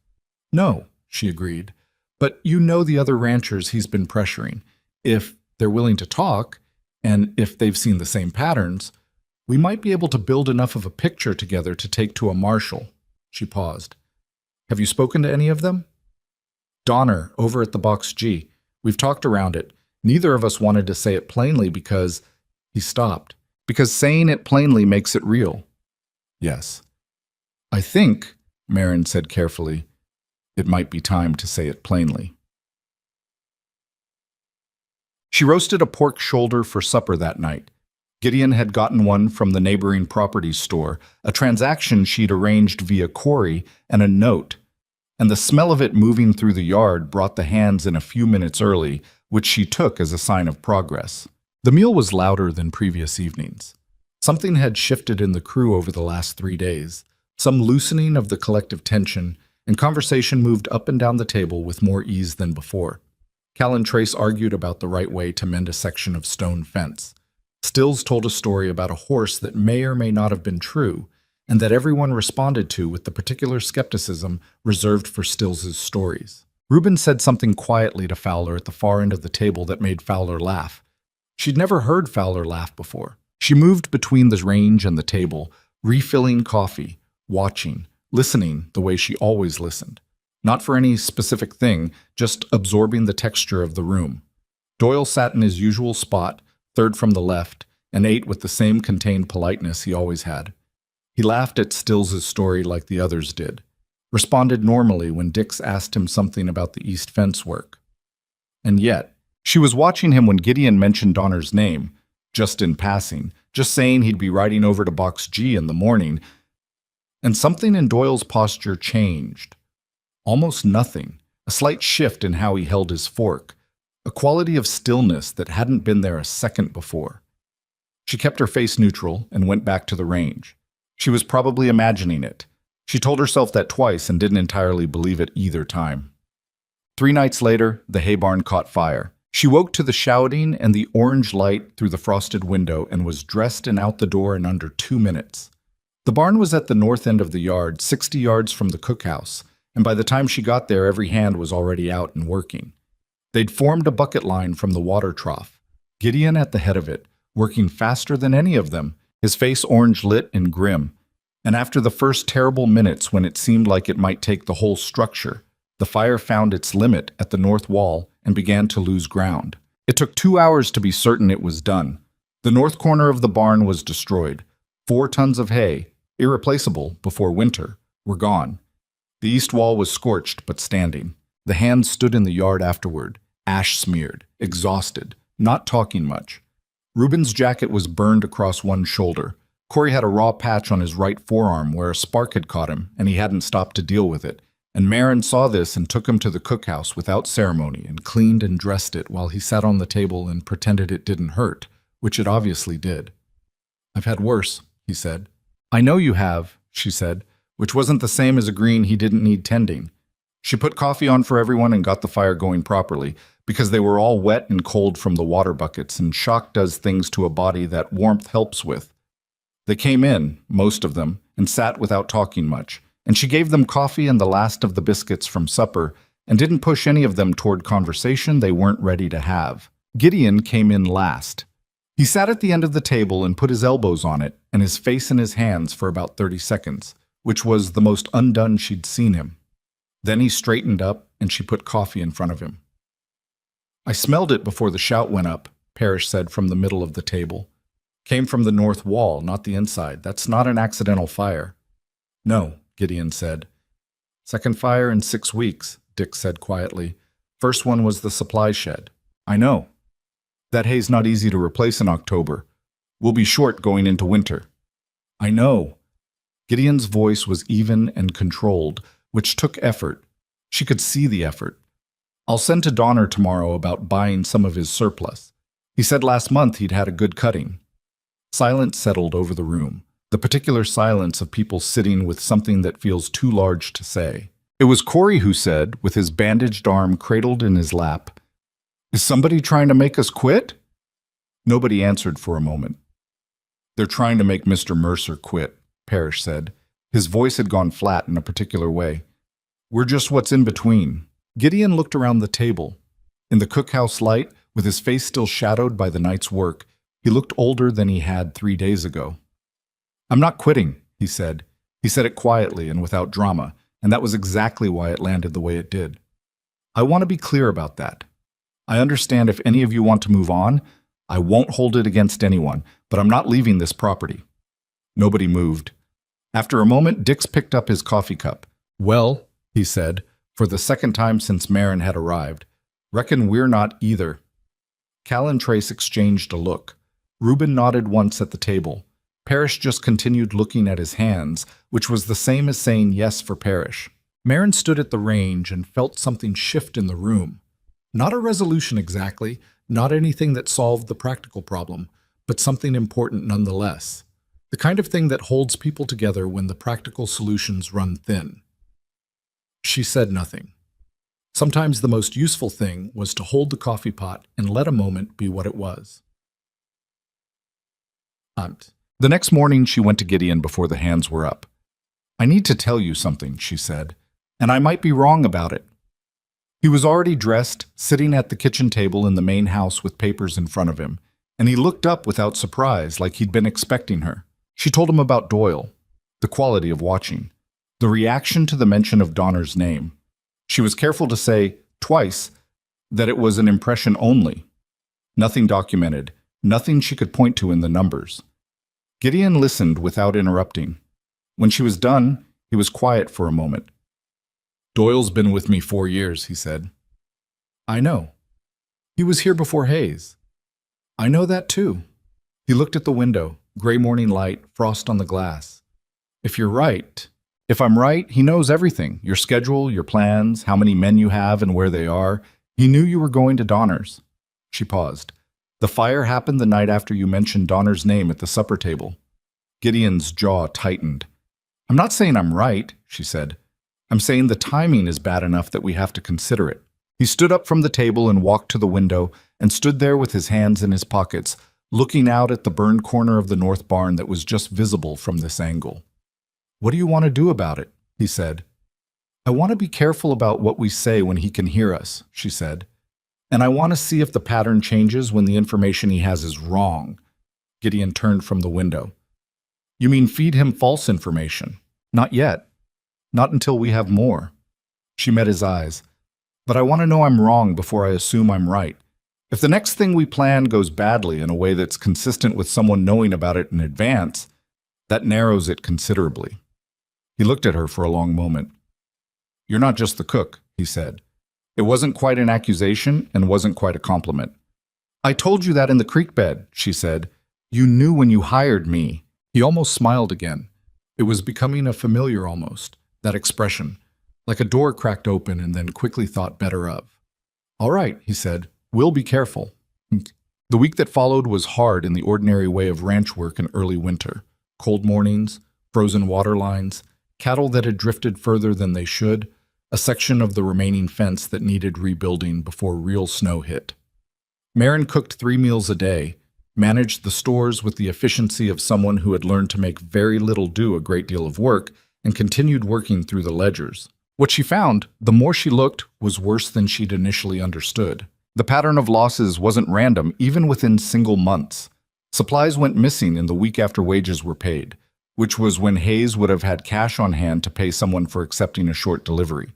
No, she agreed. But you know the other ranchers he's been pressuring. If they're willing to talk, and if they've seen the same patterns, we might be able to build enough of a picture together to take to a marshal. She paused. Have you spoken to any of them? Donner, over at the Box G. We've talked around it. Neither of us wanted to say it plainly because... He stopped. Because saying it plainly makes it real. Yes. I think, Marin said carefully, it might be time to say it plainly. She roasted a pork shoulder for supper that night. Gideon had gotten one from the neighboring property store, a transaction she'd arranged via Corey, and a note. And the smell of it moving through the yard brought the hands in a few minutes early, which she took as a sign of progress. The meal was louder than previous evenings. Something had shifted in the crew over the last 3 days, some loosening of the collective tension, and conversation moved up and down the table with more ease than before. Cal and Trace argued about the right way to mend a section of stone fence. Stills told a story about a horse that may or may not have been true, and that everyone responded to with the particular skepticism reserved for Stills's stories. Reuben said something quietly to Fowler at the far end of the table that made Fowler laugh. She'd never heard Fowler laugh before. She moved between the range and the table, refilling coffee, watching, listening the way she always listened. Not for any specific thing, just absorbing the texture of the room. Doyle sat in his usual spot, third from the left, and ate with the same contained politeness he always had. He laughed at Stills's story like the others did, responded normally when Dix asked him something about the east fence work. And yet, she was watching him when Gideon mentioned Donner's name, just in passing, just saying he'd be riding over to Box G in the morning, and something in Doyle's posture changed. Almost nothing, a slight shift in how he held his fork, a quality of stillness that hadn't been there a second before. She kept her face neutral and went back to the range. She was probably imagining it. She told herself that twice and didn't entirely believe it either time. 3 nights later, the hay barn caught fire. She woke to the shouting and the orange light through the frosted window and was dressed and out the door in under 2 minutes. The barn was at the north end of the yard, 60 yards from the cookhouse, and by the time she got there, every hand was already out and working. They'd formed a bucket line from the water trough, Gideon at the head of it, working faster than any of them, his face orange-lit and grim. And after the first terrible minutes when it seemed like it might take the whole structure, the fire found its limit at the north wall and began to lose ground. It took 2 hours to be certain it was done. The north corner of the barn was destroyed. 4 tons of hay, irreplaceable before winter, were gone. The east wall was scorched but standing. The hands stood in the yard afterward, ash-smeared, exhausted, not talking much. Reuben's jacket was burned across one shoulder. Corey had a raw patch on his right forearm where a spark had caught him, and he hadn't stopped to deal with it. And Marin saw this and took him to the cookhouse without ceremony and cleaned and dressed it while he sat on the table and pretended it didn't hurt, which it obviously did. "I've had worse," he said. "I know you have," she said, which wasn't the same as agreeing he didn't need tending. She put coffee on for everyone and got the fire going properly, because they were all wet and cold from the water buckets, and shock does things to a body that warmth helps with. They came in, most of them, and sat without talking much, and she gave them coffee and the last of the biscuits from supper, and didn't push any of them toward conversation they weren't ready to have. Gideon came in last. He sat at the end of the table and put his elbows on it and his face in his hands for about 30 seconds, which was the most undone she'd seen him. Then he straightened up and she put coffee in front of him. "I smelled it before the shout went up," Parrish said from the middle of the table. "Came from the north wall, not the inside. That's not an accidental fire." "No," Gideon said. "Second fire in 6 weeks," Dick said quietly. "First one was the supply shed." "I know. That hay's not easy to replace in October. We'll be short going into winter." "I know." Gideon's voice was even and controlled, which took effort. She could see the effort. "I'll send to Donner tomorrow about buying some of his surplus. He said last month he'd had a good cutting." Silence settled over the room, the particular silence of people sitting with something that feels too large to say. It was Corey who said, with his bandaged arm cradled in his lap, "Is somebody trying to make us quit?" Nobody answered for a moment. "They're trying to make Mr. Mercer quit," Parrish said. His voice had gone flat in a particular way. "We're just what's in between." Gideon looked around the table. In the cookhouse light, with his face still shadowed by the night's work, he looked older than he had 3 days ago. "I'm not quitting," he said. He said it quietly and without drama, and that was exactly why it landed the way it did. "I want to be clear about that. I understand if any of you want to move on. I won't hold it against anyone, but I'm not leaving this property." Nobody moved. After a moment, Dix picked up his coffee cup. "Well," he said, for the second time since Marin had arrived, "reckon we're not either." Cal and Trace exchanged a look. Reuben nodded once at the table. Parrish just continued looking at his hands, which was the same as saying yes for Parrish. Marin stood at the range and felt something shift in the room. Not a resolution exactly, not anything that solved the practical problem, but something important nonetheless. The kind of thing that holds people together when the practical solutions run thin. She said nothing. Sometimes the most useful thing was to hold the coffee pot and let a moment be what it was. The next morning she went to Gideon before the hands were up. "I need to tell you something," she said, "and I might be wrong about it." He was already dressed, sitting at the kitchen table in the main house with papers in front of him, and he looked up without surprise like he'd been expecting her. She told him about Doyle, the quality of watching, the reaction to the mention of Donner's name. She was careful to say, twice, that it was an impression only. Nothing documented, nothing she could point to in the numbers. Gideon listened without interrupting. When she was done, he was quiet for a moment. "Doyle's been with me 4 years, he said. "I know. He was here before Hayes." "I know that too." He looked at the window, gray morning light, frost on the glass. If I'm right, he knows everything, your schedule, your plans, how many men you have and where they are. He knew you were going to Donner's. She paused. The fire happened the night after you mentioned Donner's name at the supper table. Gideon's jaw tightened. I'm not saying I'm right, she said. I'm saying the timing is bad enough that we have to consider it. He stood up from the table and walked to the window and stood there with his hands in his pockets, looking out at the burned corner of the north barn that was just visible from this angle. What do you want to do about it? He said. I want to be careful about what we say when he can hear us, she said. And I want to see if the pattern changes when the information he has is wrong. Gideon turned from the window. You mean feed him false information? Not yet. Not until we have more. She met his eyes. But I want to know I'm wrong before I assume I'm right. If the next thing we plan goes badly in a way that's consistent with someone knowing about it in advance, that narrows it considerably. He looked at her for a long moment. You're not just the cook, he said. It wasn't quite an accusation and wasn't quite a compliment. I told you that in the creek bed, she said. You knew when you hired me. He almost smiled again. It was becoming a familiar almost, that expression, like a door cracked open and then quickly thought better of. All right, he said. We'll be careful. The week that followed was hard in the ordinary way of ranch work in early winter. Cold mornings, frozen water lines, cattle that had drifted further than they should, a section of the remaining fence that needed rebuilding before real snow hit. Marin cooked 3 meals a day, managed the stores with the efficiency of someone who had learned to make very little do a great deal of work, and continued working through the ledgers. What she found, the more she looked, was worse than she'd initially understood. The pattern of losses wasn't random, even within single months. Supplies went missing in the week after wages were paid, which was when Hayes would have had cash on hand to pay someone for accepting a short delivery.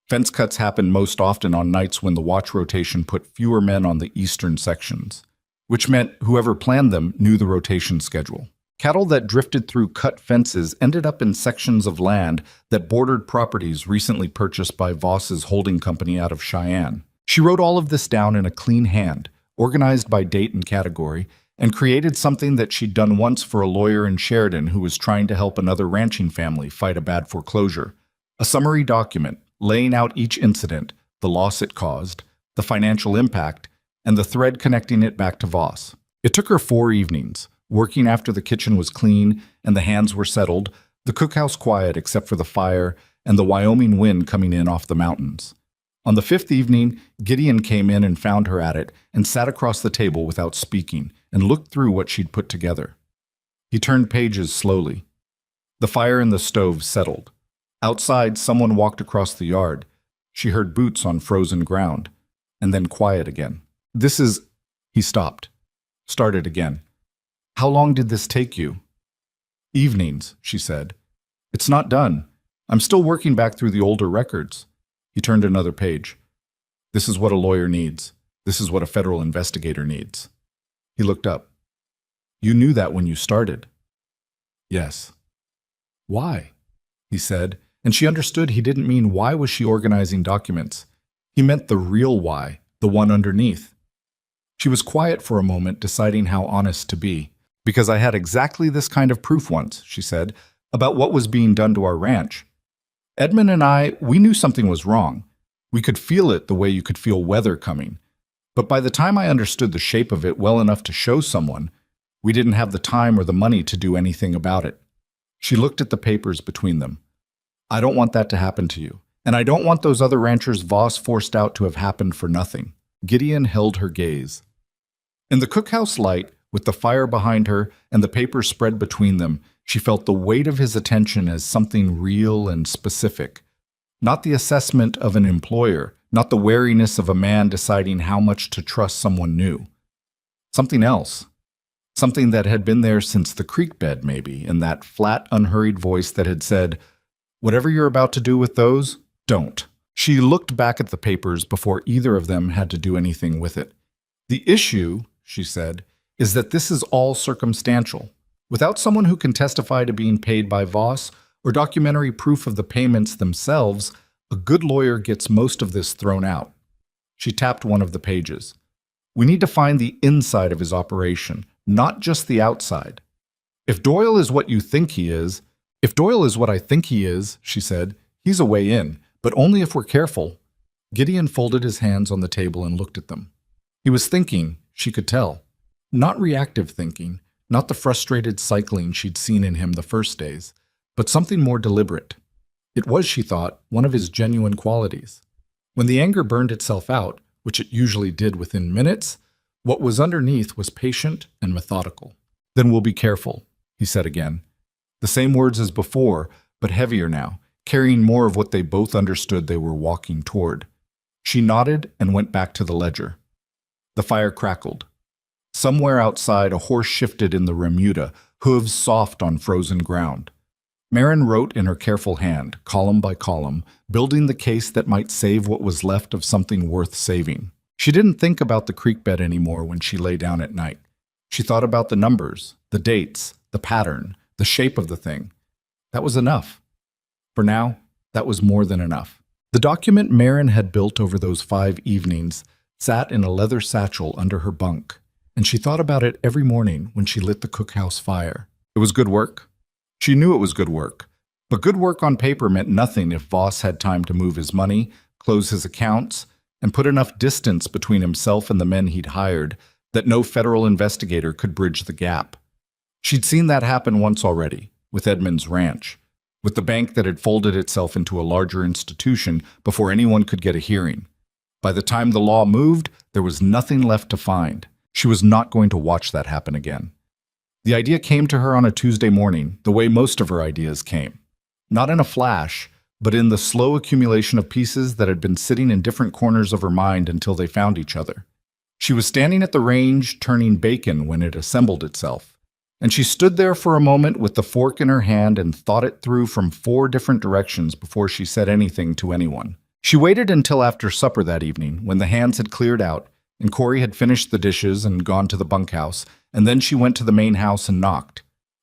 Fence cuts happened most often on nights when the watch rotation put fewer men on the eastern sections, which meant whoever planned them knew the rotation schedule. Cattle that drifted through cut fences ended up in sections of land that bordered properties recently purchased by Voss's holding company out of Cheyenne. She wrote all of this down in a clean hand, organized by date and category, and created something that she'd done once for a lawyer in Sheridan who was trying to help another ranching family fight a bad foreclosure. A summary document laying out each incident, the loss it caused, the financial impact, and the thread connecting it back to Voss. It took her 4 evenings, working after the kitchen was clean and the hands were settled, the cookhouse quiet except for the fire and the Wyoming wind coming in off the mountains. On the 5th evening, Gideon came in and found her at it and sat across the table without speaking and looked through what she'd put together. He turned pages slowly. The fire in the stove settled. Outside, someone walked across the yard. She heard boots on frozen ground, and then quiet again. He stopped. Started again. How long did this take you? Evenings, she said. It's not done. I'm still working back through the older records. He turned another page. This is what a lawyer needs. This is what a federal investigator needs. He looked up. You knew that when you started. Yes. Why? He said, and she understood he didn't mean why was she organizing documents. He meant the real why, the one underneath. She was quiet for a moment, deciding how honest to be. Because I had exactly this kind of proof once, she said, about what was being done to our ranch. Edmund and we knew something was wrong. We could feel it the way you could feel weather coming. But by the time I understood the shape of it well enough to show someone, we didn't have the time or the money to do anything about it. She looked at the papers between them. I don't want that to happen to you. And I don't want those other ranchers Voss forced out to have happened for nothing. Gideon held her gaze. In the cookhouse light, with the fire behind her and the papers spread between them, she felt the weight of his attention as something real and specific. Not the assessment of an employer, not the wariness of a man deciding how much to trust someone new. Something else. Something that had been there since the creek bed, maybe, in that flat, unhurried voice that had said, "Whatever you're about to do with those, don't." She looked back at the papers before either of them had to do anything with it. The issue, she said, is that this is all circumstantial. Without someone who can testify to being paid by Voss or documentary proof of the payments themselves, a good lawyer gets most of this thrown out. She tapped one of the pages. We need to find the inside of his operation, not just the outside. If Doyle is what you think he is, if Doyle is what I think he is, she said, he's a way in, but only if we're careful. Gideon folded his hands on the table and looked at them. He was thinking, she could tell. Not reactive thinking, not the frustrated cycling she'd seen in him the first days, but something more deliberate. It was, she thought, one of his genuine qualities. When the anger burned itself out, which it usually did within minutes, what was underneath was patient and methodical. "Then we'll be careful," he said again. The same words as before, but heavier now, carrying more of what they both understood they were walking toward. She nodded and went back to the ledger. The fire crackled. Somewhere outside, a horse shifted in the remuda, hooves soft on frozen ground. Marin wrote in her careful hand, column by column, building the case that might save what was left of something worth saving. She didn't think about the creek bed anymore when she lay down at night. She thought about the numbers, the dates, the pattern, the shape of the thing. That was enough. For now, that was more than enough. The document Marin had built over those 5 evenings sat in a leather satchel under her bunk, and she thought about it every morning when she lit the cookhouse fire. It was good work. She knew it was good work, but good work on paper meant nothing if Voss had time to move his money, close his accounts, and put enough distance between himself and the men he'd hired that no federal investigator could bridge the gap. She'd seen that happen once already, with Edmund's ranch, with the bank that had folded itself into a larger institution before anyone could get a hearing. By the time the law moved, there was nothing left to find. She was not going to watch that happen again. The idea came to her on a Tuesday morning, the way most of her ideas came. Not in a flash, but in the slow accumulation of pieces that had been sitting in different corners of her mind until they found each other. She was standing at the range turning bacon when it assembled itself, and she stood there for a moment with the fork in her hand and thought it through from 4 different directions before she said anything to anyone. She waited until after supper that evening, when the hands had cleared out, and Corey had finished the dishes and gone to the bunkhouse, and then she went to the main house and knocked.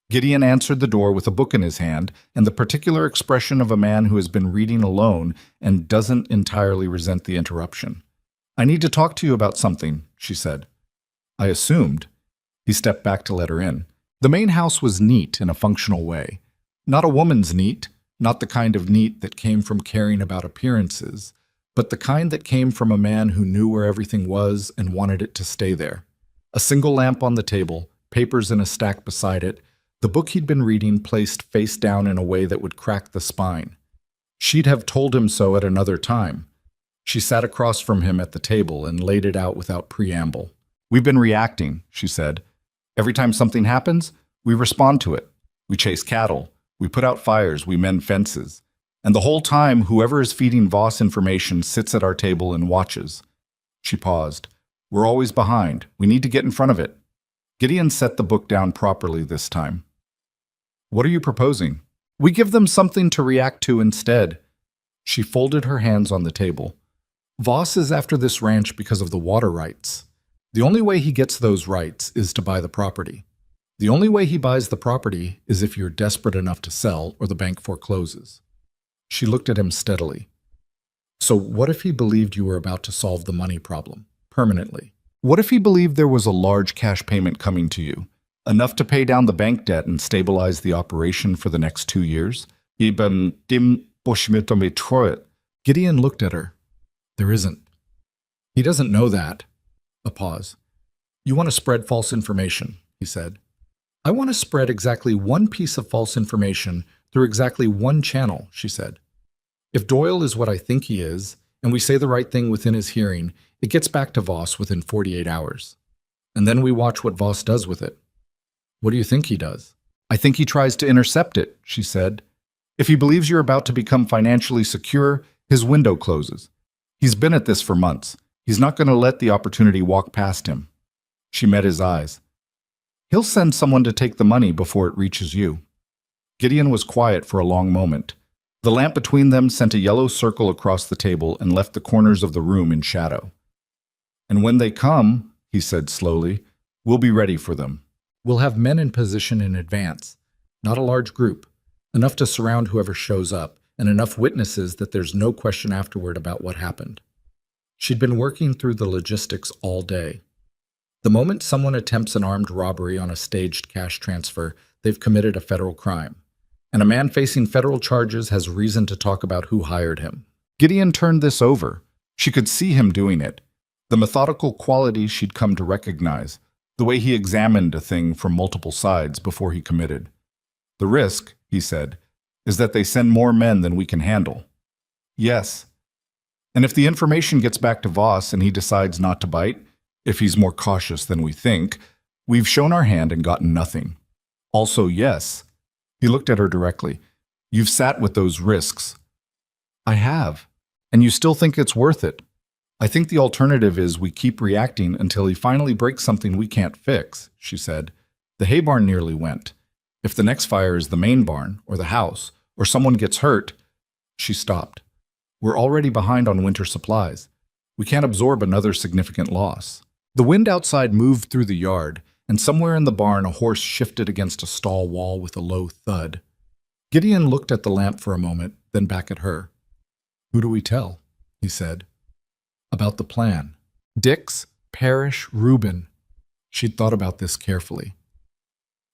Gideon answered the door with a book in his hand and the particular expression of a man who has been reading alone and doesn't entirely resent the interruption. "I need to talk to you about something," she said. "I assumed." He stepped back to let her in. The main house was neat in a functional way. Not a woman's neat, not the kind of neat that came from caring about appearances, but the kind that came from a man who knew where everything was and wanted it to stay there. A single lamp on the table, papers in a stack beside it, the book he'd been reading placed face down in a way that would crack the spine. She'd have told him so at another time. She sat across from him at the table and laid it out without preamble. "We've been reacting," she said. "Every time something happens, we respond to it. We chase cattle, we put out fires, we mend fences. And the whole time, whoever is feeding Voss information sits at our table and watches." She paused. "We're always behind. We need to get in front of it." Gideon set the book down properly this time. "What are you proposing?" "We give them something to react to instead." She folded her hands on the table. "Voss is after this ranch because of the water rights. The only way he gets those rights is to buy the property. The only way he buys the property is if you're desperate enough to sell or the bank forecloses." She looked at him steadily. "So what if he believed you were about to solve the money problem, permanently? What if he believed there was a large cash payment coming to you, enough to pay down the bank debt and stabilize the operation for the next 2 years? Gideon looked at her. "There isn't." "He doesn't know that." A pause. "You want to spread false information," he said. "I want to spread exactly one piece of false information through exactly one channel," she said. "If Doyle is what I think he is, and we say the right thing within his hearing, it gets back to Voss within 48 hours. And then we watch what Voss does with it." "What do you think he does?" "I think he tries to intercept it," she said. "If he believes you're about to become financially secure, his window closes. He's been at this for months. He's not going to let the opportunity walk past him." She met his eyes. "He'll send someone to take the money before it reaches you." Gideon was quiet for a long moment. The lamp between them sent a yellow circle across the table and left the corners of the room in shadow. "And when they come," he said slowly, "we'll be ready for them. We'll have men in position in advance, not a large group, enough to surround whoever shows up, and enough witnesses that there's no question afterward about what happened." She'd been working through the logistics all day. The moment someone attempts an armed robbery on a staged cash transfer, they've committed a federal crime. And a man facing federal charges has reason to talk about who hired him. Gideon turned this over. She could see him doing it, the methodical quality she'd come to recognize, the way he examined a thing from multiple sides before he committed. The risk, he said, is that they send more men than we can handle. Yes. And if the information gets back to Voss and he decides not to bite, if he's more cautious than we think, we've shown our hand and gotten nothing. Also, yes. He looked at her directly. You've sat with those risks. I have. And you still think it's worth it. I think the alternative is we keep reacting until he finally breaks something we can't fix, she said. The hay barn nearly went. If the next fire is the main barn, or the house, or someone gets hurt, she stopped. We're already behind on winter supplies. We can't absorb another significant loss. The wind outside moved through the yard, and somewhere in the barn a horse shifted against a stall wall with a low thud. Gideon looked at the lamp for a moment, then back at her. Who do we tell? He said. About the plan. Dix, Parrish, Reuben. She'd thought about this carefully.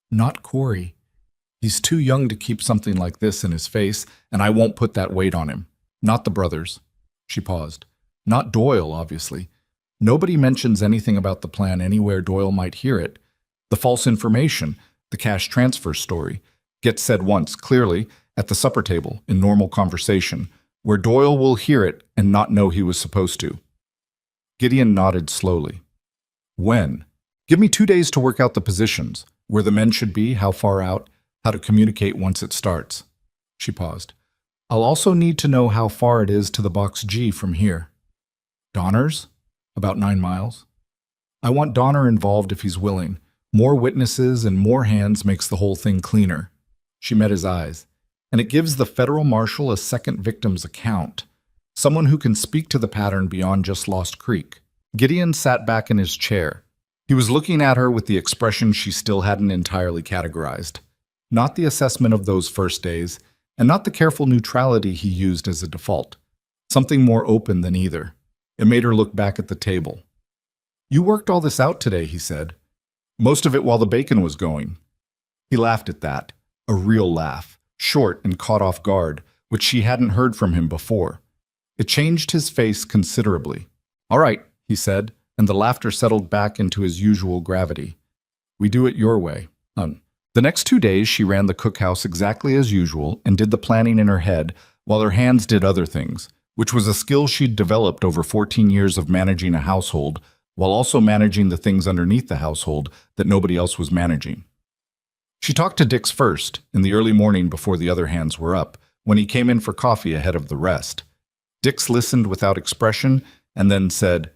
Not Corey. He's too young to keep something like this in his face, and I won't put that weight on him. Not the brothers. She paused. Not Doyle, obviously. Nobody mentions anything about the plan anywhere Doyle might hear it. The false information, the cash transfer story, gets said once, clearly, at the supper table, in normal conversation, where Doyle will hear it and not know he was supposed to. Gideon nodded slowly. When? Give me 2 days to work out the positions, where the men should be, how far out, how to communicate once it starts. She paused. I'll also need to know how far it is to the Box G from here. Donner's? About 9 miles. I want Donner involved if he's willing. More witnesses and more hands makes the whole thing cleaner. She met his eyes. And it gives the federal marshal a second victim's account. Someone who can speak to the pattern beyond just Lost Creek. Gideon sat back in his chair. He was looking at her with the expression she still hadn't entirely categorized. Not the assessment of those first days, and not the careful neutrality he used as a default. Something more open than either. It made her look back at the table. You worked all this out today, he said. Most of it while the bacon was going. He laughed at that. A real laugh. Short and caught off guard, which she hadn't heard from him before. It changed his face considerably. All right, he said, and the laughter settled back into his usual gravity. We do it your way. The next 2 days she ran the cookhouse exactly as usual and did the planning in her head while her hands did other things, which was a skill she'd developed over 14 years of managing a household while also managing the things underneath the household that nobody else was managing. She talked to Dix first, in the early morning before the other hands were up, when he came in for coffee ahead of the rest. Dix listened without expression and then said,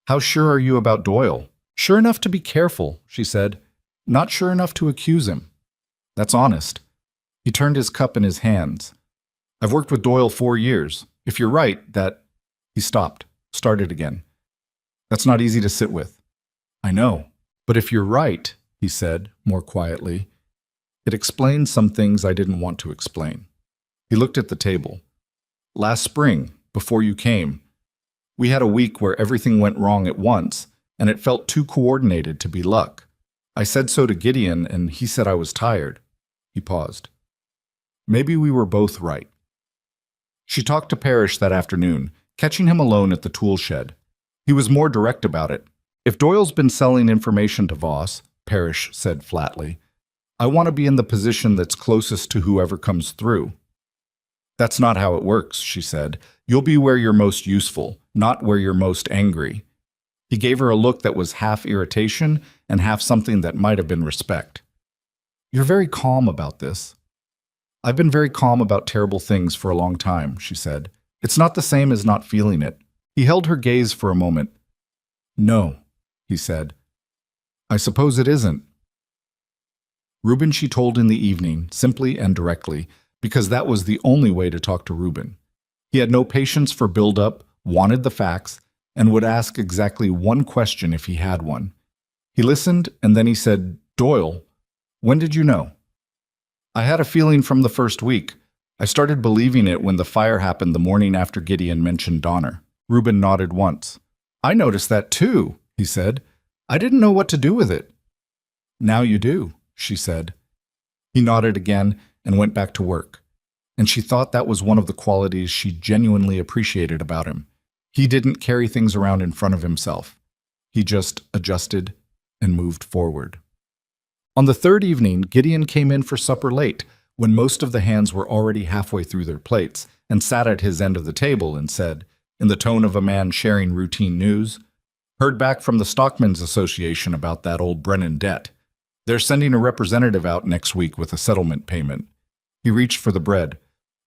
How sure are you about Doyle? Sure enough to be careful, she said. Not sure enough to accuse him. That's honest. He turned his cup in his hands. I've worked with Doyle 4 years. If you're right, that... He stopped, started again. That's not easy to sit with. I know. But if you're right, he said, more quietly, it explains some things I didn't want to explain. He looked at the table. Last spring, before you came, we had a week where everything went wrong at once, and it felt too coordinated to be luck. I said so to Gideon, and he said I was tired. He paused. Maybe we were both right. She talked to Parrish that afternoon, catching him alone at the tool shed. He was more direct about it. If Doyle's been selling information to Voss, Parrish said flatly, I want to be in the position that's closest to whoever comes through. That's not how it works, she said. You'll be where you're most useful, not where you're most angry. He gave her a look that was half irritation and half something that might have been respect. You're very calm about this. I've been very calm about terrible things for a long time, she said. It's not the same as not feeling it. He held her gaze for a moment. No, he said. I suppose it isn't. Reuben she told in the evening, simply and directly, because that was the only way to talk to Reuben. He had no patience for build-up, wanted the facts, and would ask exactly one question if he had one. He listened, and then he said, Doyle, when did you know? I had a feeling from the first week. I started believing it when the fire happened the morning after Gideon mentioned Donner. Reuben nodded once. I noticed that too, he said. I didn't know what to do with it. Now you do, she said. He nodded again and went back to work. And she thought that was one of the qualities she genuinely appreciated about him. He didn't carry things around in front of himself. He just adjusted and moved forward. On the third evening, Gideon came in for supper late, when most of the hands were already halfway through their plates, and sat at his end of the table and said, in the tone of a man sharing routine news, "Heard back from the Stockmen's Association about that old Brennan debt. They're sending a representative out next week with a settlement payment." He reached for the bread,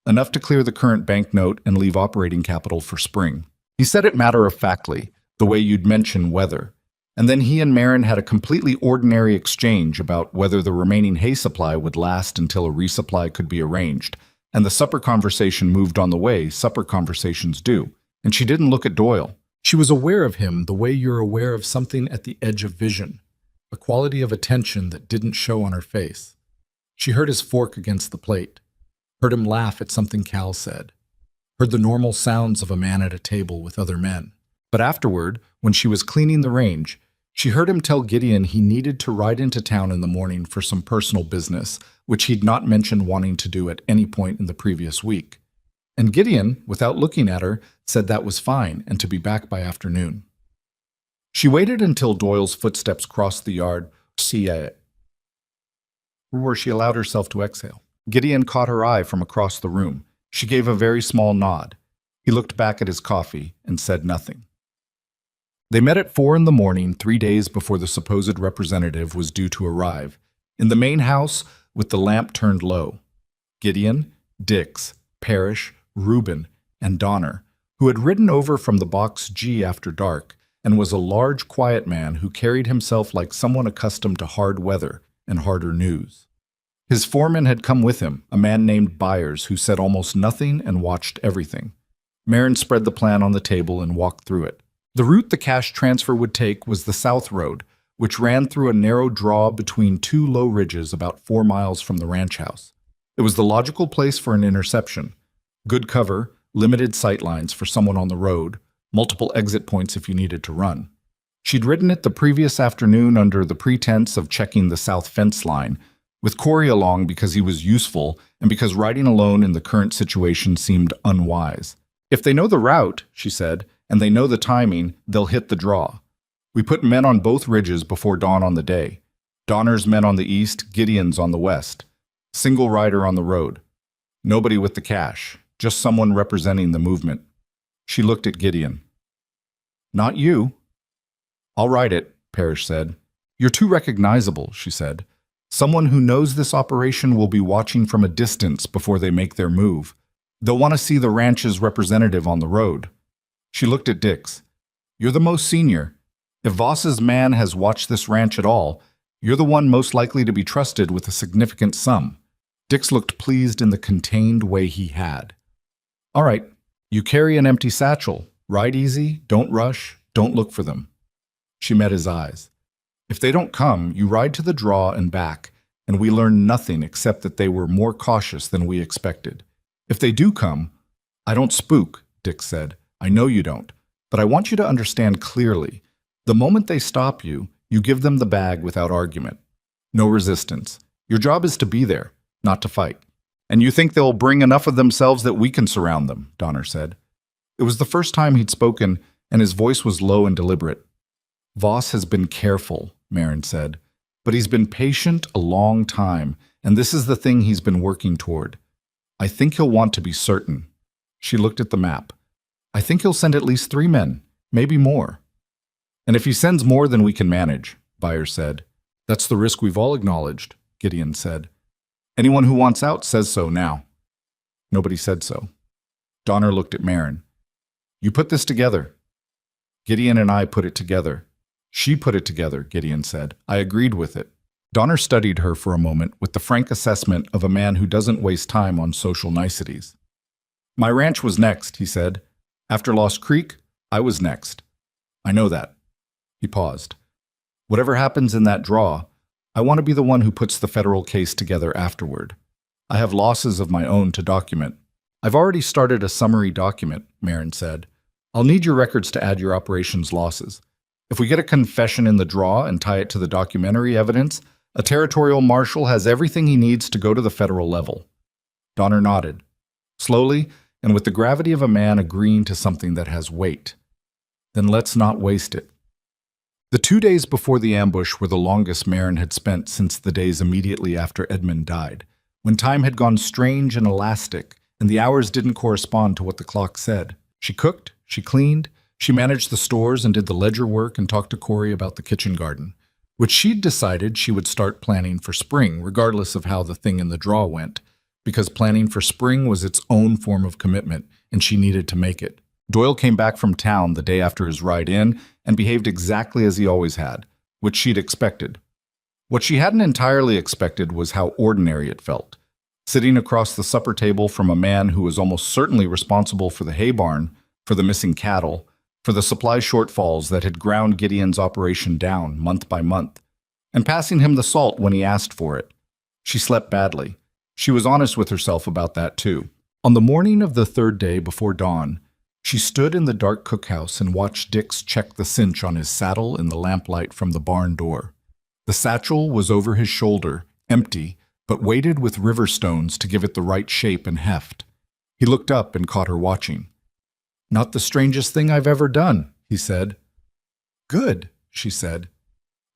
enough to clear the current banknote and leave operating capital for spring. He said it matter-of-factly, the way you'd mention weather. And then he and Marin had a completely ordinary exchange about whether the remaining hay supply would last until a resupply could be arranged, and the supper conversation moved on the way supper conversations do. And she didn't look at Doyle. She was aware of him the way you're aware of something at the edge of vision, a quality of attention that didn't show on her face. She heard his fork against the plate, heard him laugh at something Cal said, heard the normal sounds of a man at a table with other men. But afterward, when she was cleaning the range, she heard him tell Gideon he needed to ride into town in the morning for some personal business, which he'd not mentioned wanting to do at any point in the previous week. And Gideon, without looking at her, said that was fine and to be back by afternoon. She waited until Doyle's footsteps crossed the yard, where she allowed herself to exhale. Gideon caught her eye from across the room. She gave a very small nod. He looked back at his coffee and said nothing. They met at 4 in the morning, 3 days before the supposed representative was due to arrive, in the main house with the lamp turned low. Gideon, Dix, Parrish, Reuben, and Donner, who had ridden over from the Box G after dark and was a large, quiet man who carried himself like someone accustomed to hard weather and harder news. His foreman had come with him, a man named Byers, who said almost nothing and watched everything. Marin spread the plan on the table and walked through it. The route the cash transfer would take was the South Road, which ran through a narrow draw between two low ridges about 4 miles from the ranch house. It was the logical place for an interception. Good cover, limited sight lines for someone on the road, multiple exit points if you needed to run. She'd ridden it the previous afternoon under the pretense of checking the south fence line, with Corey along because he was useful and because riding alone in the current situation seemed unwise. "If they know the route," she said, "and they know the timing, they'll hit the draw. We put men on both ridges before dawn on the day. Donner's men on the east, Gideon's on the west. Single rider on the road. Nobody with the cash, just someone representing the movement." She looked at Gideon. "Not you." "I'll ride it," Parrish said. "You're too recognizable," she said. "Someone who knows this operation will be watching from a distance before they make their move. They'll want to see the ranch's representative on the road." She looked at Dix. "You're the most senior. If Voss's man has watched this ranch at all, you're the one most likely to be trusted with a significant sum." Dix looked pleased in the contained way he had. "All right, you carry an empty satchel. Ride easy, don't rush, don't look for them." She met his eyes. "If they don't come, you ride to the draw and back, and we learn nothing except that they were more cautious than we expected. If they do come—" "I don't spook," Dix said. "I know you don't, but I want you to understand clearly. The moment they stop you, you give them the bag without argument. No resistance. Your job is to be there, not to fight." "And you think they'll bring enough of themselves that we can surround them," Donner said. It was the first time he'd spoken, and his voice was low and deliberate. "Voss has been careful," Marin said, "but he's been patient a long time, and this is the thing he's been working toward. I think he'll want to be certain." She looked at the map. "I think he'll send at least 3 men, maybe more." "And if he sends more than we can manage," Byers said. "That's the risk we've all acknowledged," Gideon said. "Anyone who wants out says so now." Nobody said so. Donner looked at Marin. "You put this together." "Gideon and I put it together." "She put it together," Gideon said. "I agreed with it." Donner studied her for a moment with the frank assessment of a man who doesn't waste time on social niceties. "My ranch was next," he said. "After Lost Creek, I was next. I know that." He paused. "Whatever happens in that draw, I want to be the one who puts the federal case together afterward. I have losses of my own to document." "I've already started a summary document," Marin said. "I'll need your records to add your operation's losses. If we get a confession in the draw and tie it to the documentary evidence, a territorial marshal has everything he needs to go to the federal level." Donner nodded. Slowly, and with the gravity of a man agreeing to something that has weight. Then let's not waste it. The 2 days before the ambush were the longest Marin had spent since the days immediately after Edmund died, when time had gone strange and elastic, and the hours didn't correspond to what the clock said. She cooked, she cleaned, she managed the stores and did the ledger work and talked to Corey about the kitchen garden, which she'd decided she would start planning for spring, regardless of how the thing in the draw went, because planning for spring was its own form of commitment, and she needed to make it. Doyle came back from town the day after his ride in and behaved exactly as he always had, which she'd expected. What she hadn't entirely expected was how ordinary it felt, sitting across the supper table from a man who was almost certainly responsible for the hay barn, for the missing cattle, for the supply shortfalls that had ground Gideon's operation down month by month, and passing him the salt when he asked for it. She slept badly. She was honest with herself about that too. On the morning of the third day before dawn, she stood in the dark cookhouse and watched Dix check the cinch on his saddle in the lamplight from the barn door. The satchel was over his shoulder, empty, but weighted with river stones to give it the right shape and heft. He looked up and caught her watching. "Not the strangest thing I've ever done," he said. "Good," she said.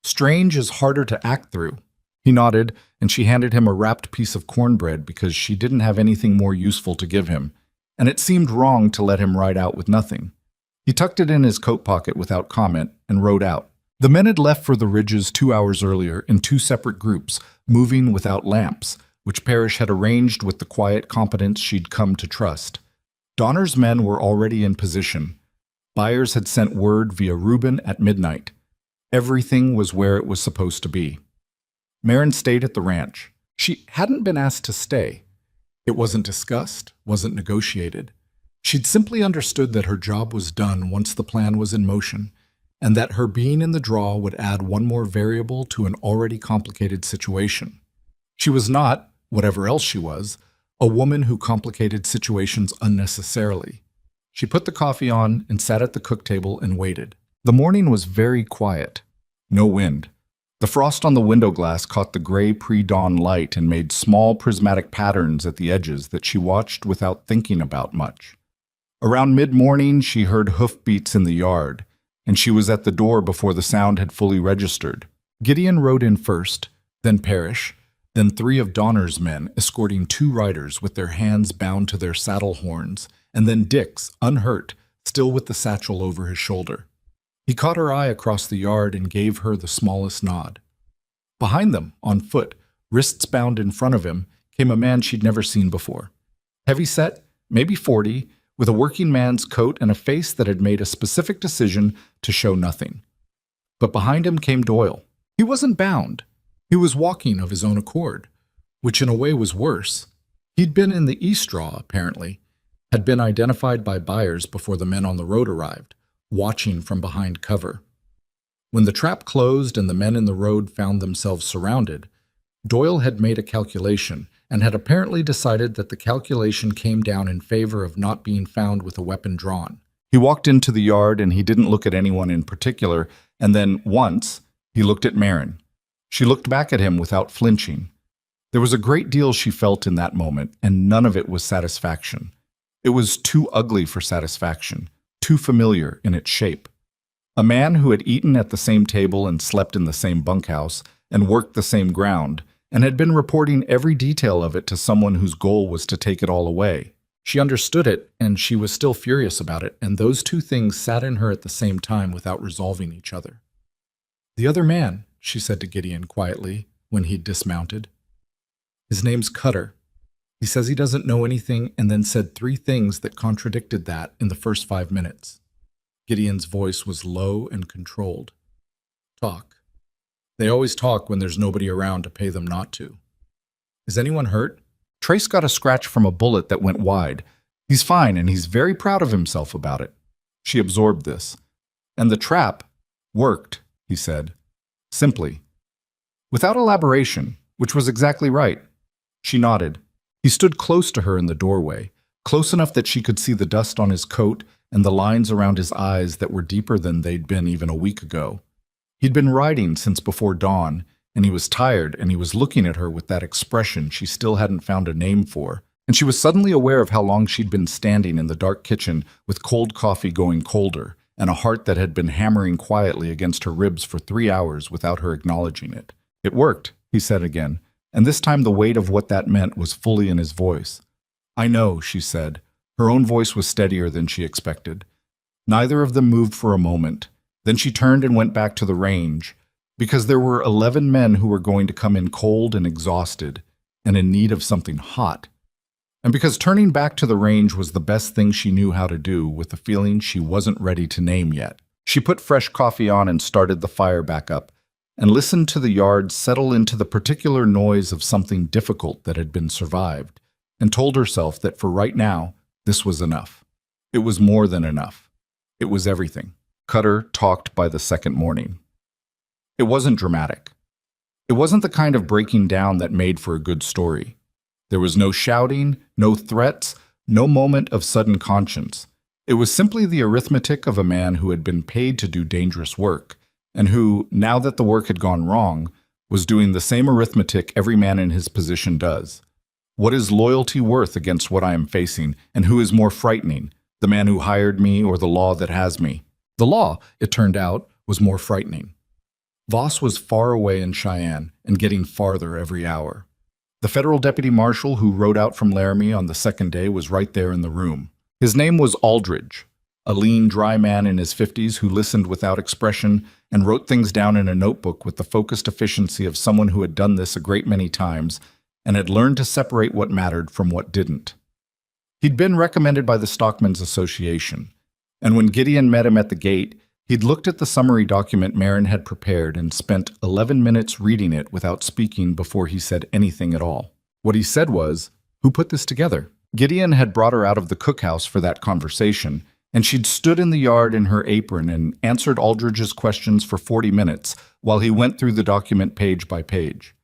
"Strange is harder to act through." He nodded, and she handed him a wrapped piece of cornbread because she didn't have anything more useful to give him, and it seemed wrong to let him ride out with nothing. He tucked it in his coat pocket without comment and rode out. The men had left for the ridges 2 hours earlier in 2 separate groups, moving without lamps, which Parrish had arranged with the quiet competence she'd come to trust. Donner's men were already in position. Byers had sent word via Reuben at midnight. Everything was where it was supposed to be. Marin stayed at the ranch. She hadn't been asked to stay. It wasn't discussed, wasn't negotiated. She'd simply understood that her job was done once the plan was in motion, and that her being in the draw would add one more variable to an already complicated situation. She was not, whatever else she was, a woman who complicated situations unnecessarily. She put the coffee on and sat at the cook table and waited. The morning was very quiet. No wind. The frost on the window glass caught the gray pre-dawn light and made small prismatic patterns at the edges that she watched without thinking about much. Around mid-morning, she heard hoofbeats in the yard, and she was at the door before the sound had fully registered. Gideon rode in first, then Parrish, then 3 of Donner's men escorting 2 riders with their hands bound to their saddle horns, and then Dix, unhurt, still with the satchel over his shoulder. He caught her eye across the yard and gave her the smallest nod. Behind them, on foot, wrists bound in front of him, came a man she'd never seen before. Heavy-set, maybe 40, with a working man's coat and a face that had made a specific decision to show nothing. But behind him came Doyle. He wasn't bound. He was walking of his own accord, which in a way was worse. He'd been in the east draw, apparently, had been identified by Byers before the men on the road arrived, watching from behind cover. When the trap closed and the men in the road found themselves surrounded, Doyle had made a calculation and had apparently decided that the calculation came down in favor of not being found with a weapon drawn. He walked into the yard and he didn't look at anyone in particular, and then, once, he looked at Marin. She looked back at him without flinching. There was a great deal she felt in that moment, and none of it was satisfaction. It was too ugly for satisfaction, too familiar in its shape. A man who had eaten at the same table and slept in the same bunkhouse and worked the same ground, and had been reporting every detail of it to someone whose goal was to take it all away. She understood it, and she was still furious about it, and those 2 things sat in her at the same time without resolving each other. "The other man," she said to Gideon quietly when he'd dismounted. "His name's Cutter. He says he doesn't know anything and then said 3 things that contradicted that in the first 5 minutes. Gideon's voice was low and controlled. "Talk. They always talk when there's nobody around to pay them not to. Is anyone hurt? Trace got a scratch from a bullet that went wide. He's fine and he's very proud of himself about it." She absorbed this. "And the trap worked," he said, simply, without elaboration, which was exactly right. She nodded. He stood close to her in the doorway, close enough that she could see the dust on his coat and the lines around his eyes that were deeper than they'd been even a week ago. He'd been riding since before dawn, and he was tired, and he was looking at her with that expression she still hadn't found a name for, and she was suddenly aware of how long she'd been standing in the dark kitchen with cold coffee going colder, and a heart that had been hammering quietly against her ribs for 3 hours without her acknowledging it. "It worked," he said again, and this time the weight of what that meant was fully in his voice. "I know," she said. Her own voice was steadier than she expected. Neither of them moved for a moment. Then she turned and went back to the range, because there were 11 men who were going to come in cold and exhausted, and in need of something hot. And because turning back to the range was the best thing she knew how to do with a feeling she wasn't ready to name yet. She put fresh coffee on and started the fire back up, and listened to the yard settle into the particular noise of something difficult that had been survived, and told herself that for right now, this was enough. It was more than enough. It was everything. Cutter talked by the second morning. It wasn't dramatic. It wasn't the kind of breaking down that made for a good story. There was no shouting, no threats, no moment of sudden conscience. It was simply the arithmetic of a man who had been paid to do dangerous work, and who, now that the work had gone wrong, was doing the same arithmetic every man in his position does. What is loyalty worth against what I am facing, and who is more frightening, the man who hired me or the law that has me? The law, it turned out, was more frightening. Voss was far away in Cheyenne and getting farther every hour. The federal deputy marshal who rode out from Laramie on the second day was right there in the room. His name was Aldridge, a lean, dry man in his 50s who listened without expression and wrote things down in a notebook with the focused efficiency of someone who had done this a great many times and had learned to separate what mattered from what didn't. He'd been recommended by the Stockmen's Association, and when Gideon met him at the gate, he'd looked at the summary document Marin had prepared and spent 11 minutes reading it without speaking before he said anything at all. What he said was, "Who put this together?" Gideon had brought her out of the cookhouse for that conversation, and she'd stood in the yard in her apron and answered Aldridge's questions for 40 minutes while he went through the document page by page.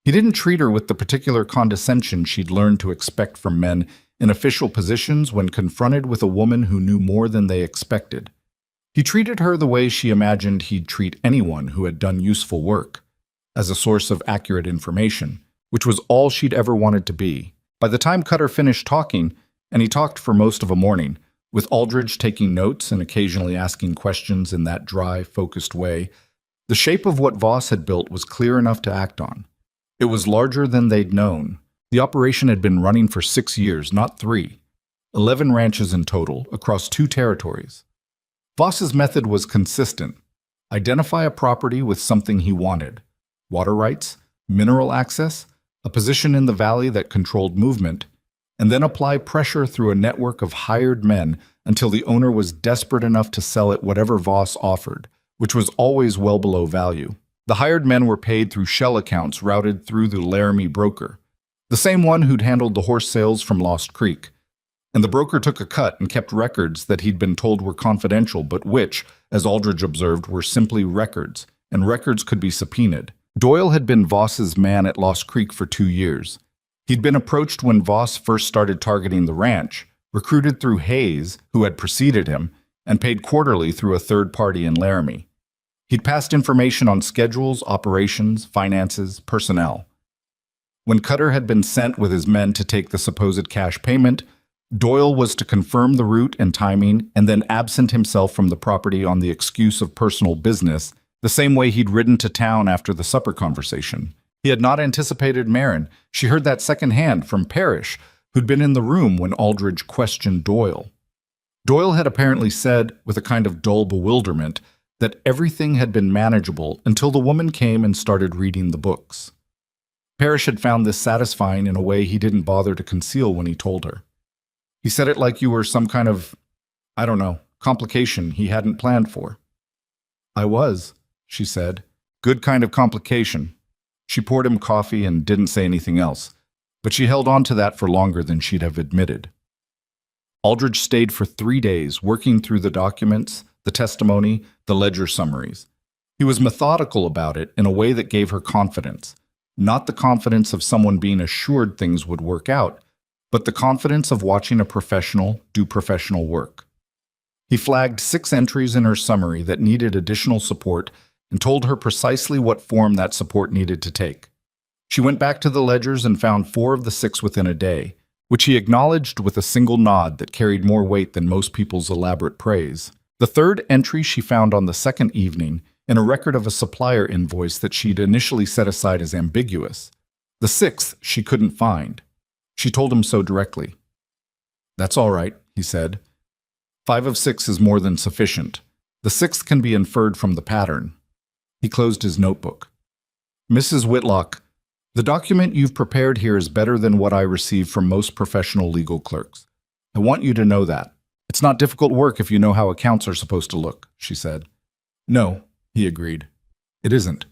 He didn't treat her with the particular condescension she'd learned to expect from men in official positions when confronted with a woman who knew more than they expected. He treated her the way she imagined he'd treat anyone who had done useful work, as a source of accurate information, which was all she'd ever wanted to be. By the time Cutter finished talking, and he talked for most of a morning, with Aldridge taking notes and occasionally asking questions in that dry, focused way, the shape of what Voss had built was clear enough to act on. It was larger than they'd known. The operation had been running for 6 years, not 3. 11 ranches in total, across 2 territories. Voss's method was consistent. Identify a property with something he wanted: water rights, mineral access, a position in the valley that controlled movement, and then apply pressure through a network of hired men until the owner was desperate enough to sell it whatever Voss offered, which was always well below value. The hired men were paid through shell accounts routed through the Laramie broker, the same one who'd handled the horse sales from Lost Creek. And the broker took a cut and kept records that he'd been told were confidential, but which, as Aldridge observed, were simply records, and records could be subpoenaed. Doyle had been Voss's man at Lost Creek for 2 years. He'd been approached when Voss first started targeting the ranch, recruited through Hayes, who had preceded him, and paid quarterly through a third party in Laramie. He'd passed information on schedules, operations, finances, personnel. When Cutter had been sent with his men to take the supposed cash payment, Doyle was to confirm the route and timing and then absent himself from the property on the excuse of personal business, the same way he'd ridden to town after the supper conversation. He had not anticipated Marin. She heard that secondhand from Parrish, who'd been in the room when Aldridge questioned Doyle. Doyle had apparently said, with a kind of dull bewilderment, that everything had been manageable until the woman came and started reading the books. Parrish had found this satisfying in a way he didn't bother to conceal when he told her. He said it like you were some kind of, I don't know, complication he hadn't planned for. "I was," she said. "Good kind of complication." She poured him coffee and didn't say anything else, but she held on to that for longer than she'd have admitted. Aldridge stayed for 3 days, working through the documents, the testimony, the ledger summaries. He was methodical about it in a way that gave her confidence, not the confidence of someone being assured things would work out, but the confidence of watching a professional do professional work. He flagged 6 entries in her summary that needed additional support and told her precisely what form that support needed to take. She went back to the ledgers and found 4 of the 6 within a day, which he acknowledged with a single nod that carried more weight than most people's elaborate praise. The third entry she found on the second evening in a record of a supplier invoice that she'd initially set aside as ambiguous. The sixth she couldn't find. She told him so directly. "That's all right," he said. "5 of 6 is more than sufficient. The sixth can be inferred from the pattern." He closed his notebook. "Mrs. Whitlock, the document you've prepared here is better than what I receive from most professional legal clerks. I want you to know that. It's not difficult work if you know how accounts are supposed to look," she said. "No," he agreed. "It isn't.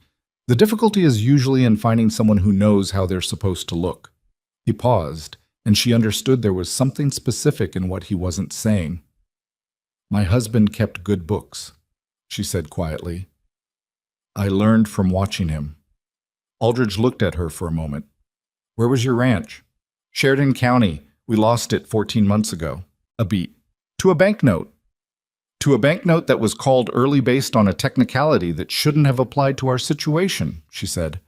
The difficulty is usually in finding someone who knows how they're supposed to look." He paused, and she understood there was something specific in what he wasn't saying. "My husband kept good books," she said quietly. "I learned from watching him." Aldridge looked at her for a moment. "Where was your ranch?" "Sheridan County. We lost it 14 months ago." A beat. "To a banknote." "To a banknote that was called early based on a technicality that shouldn't have applied to our situation," she said.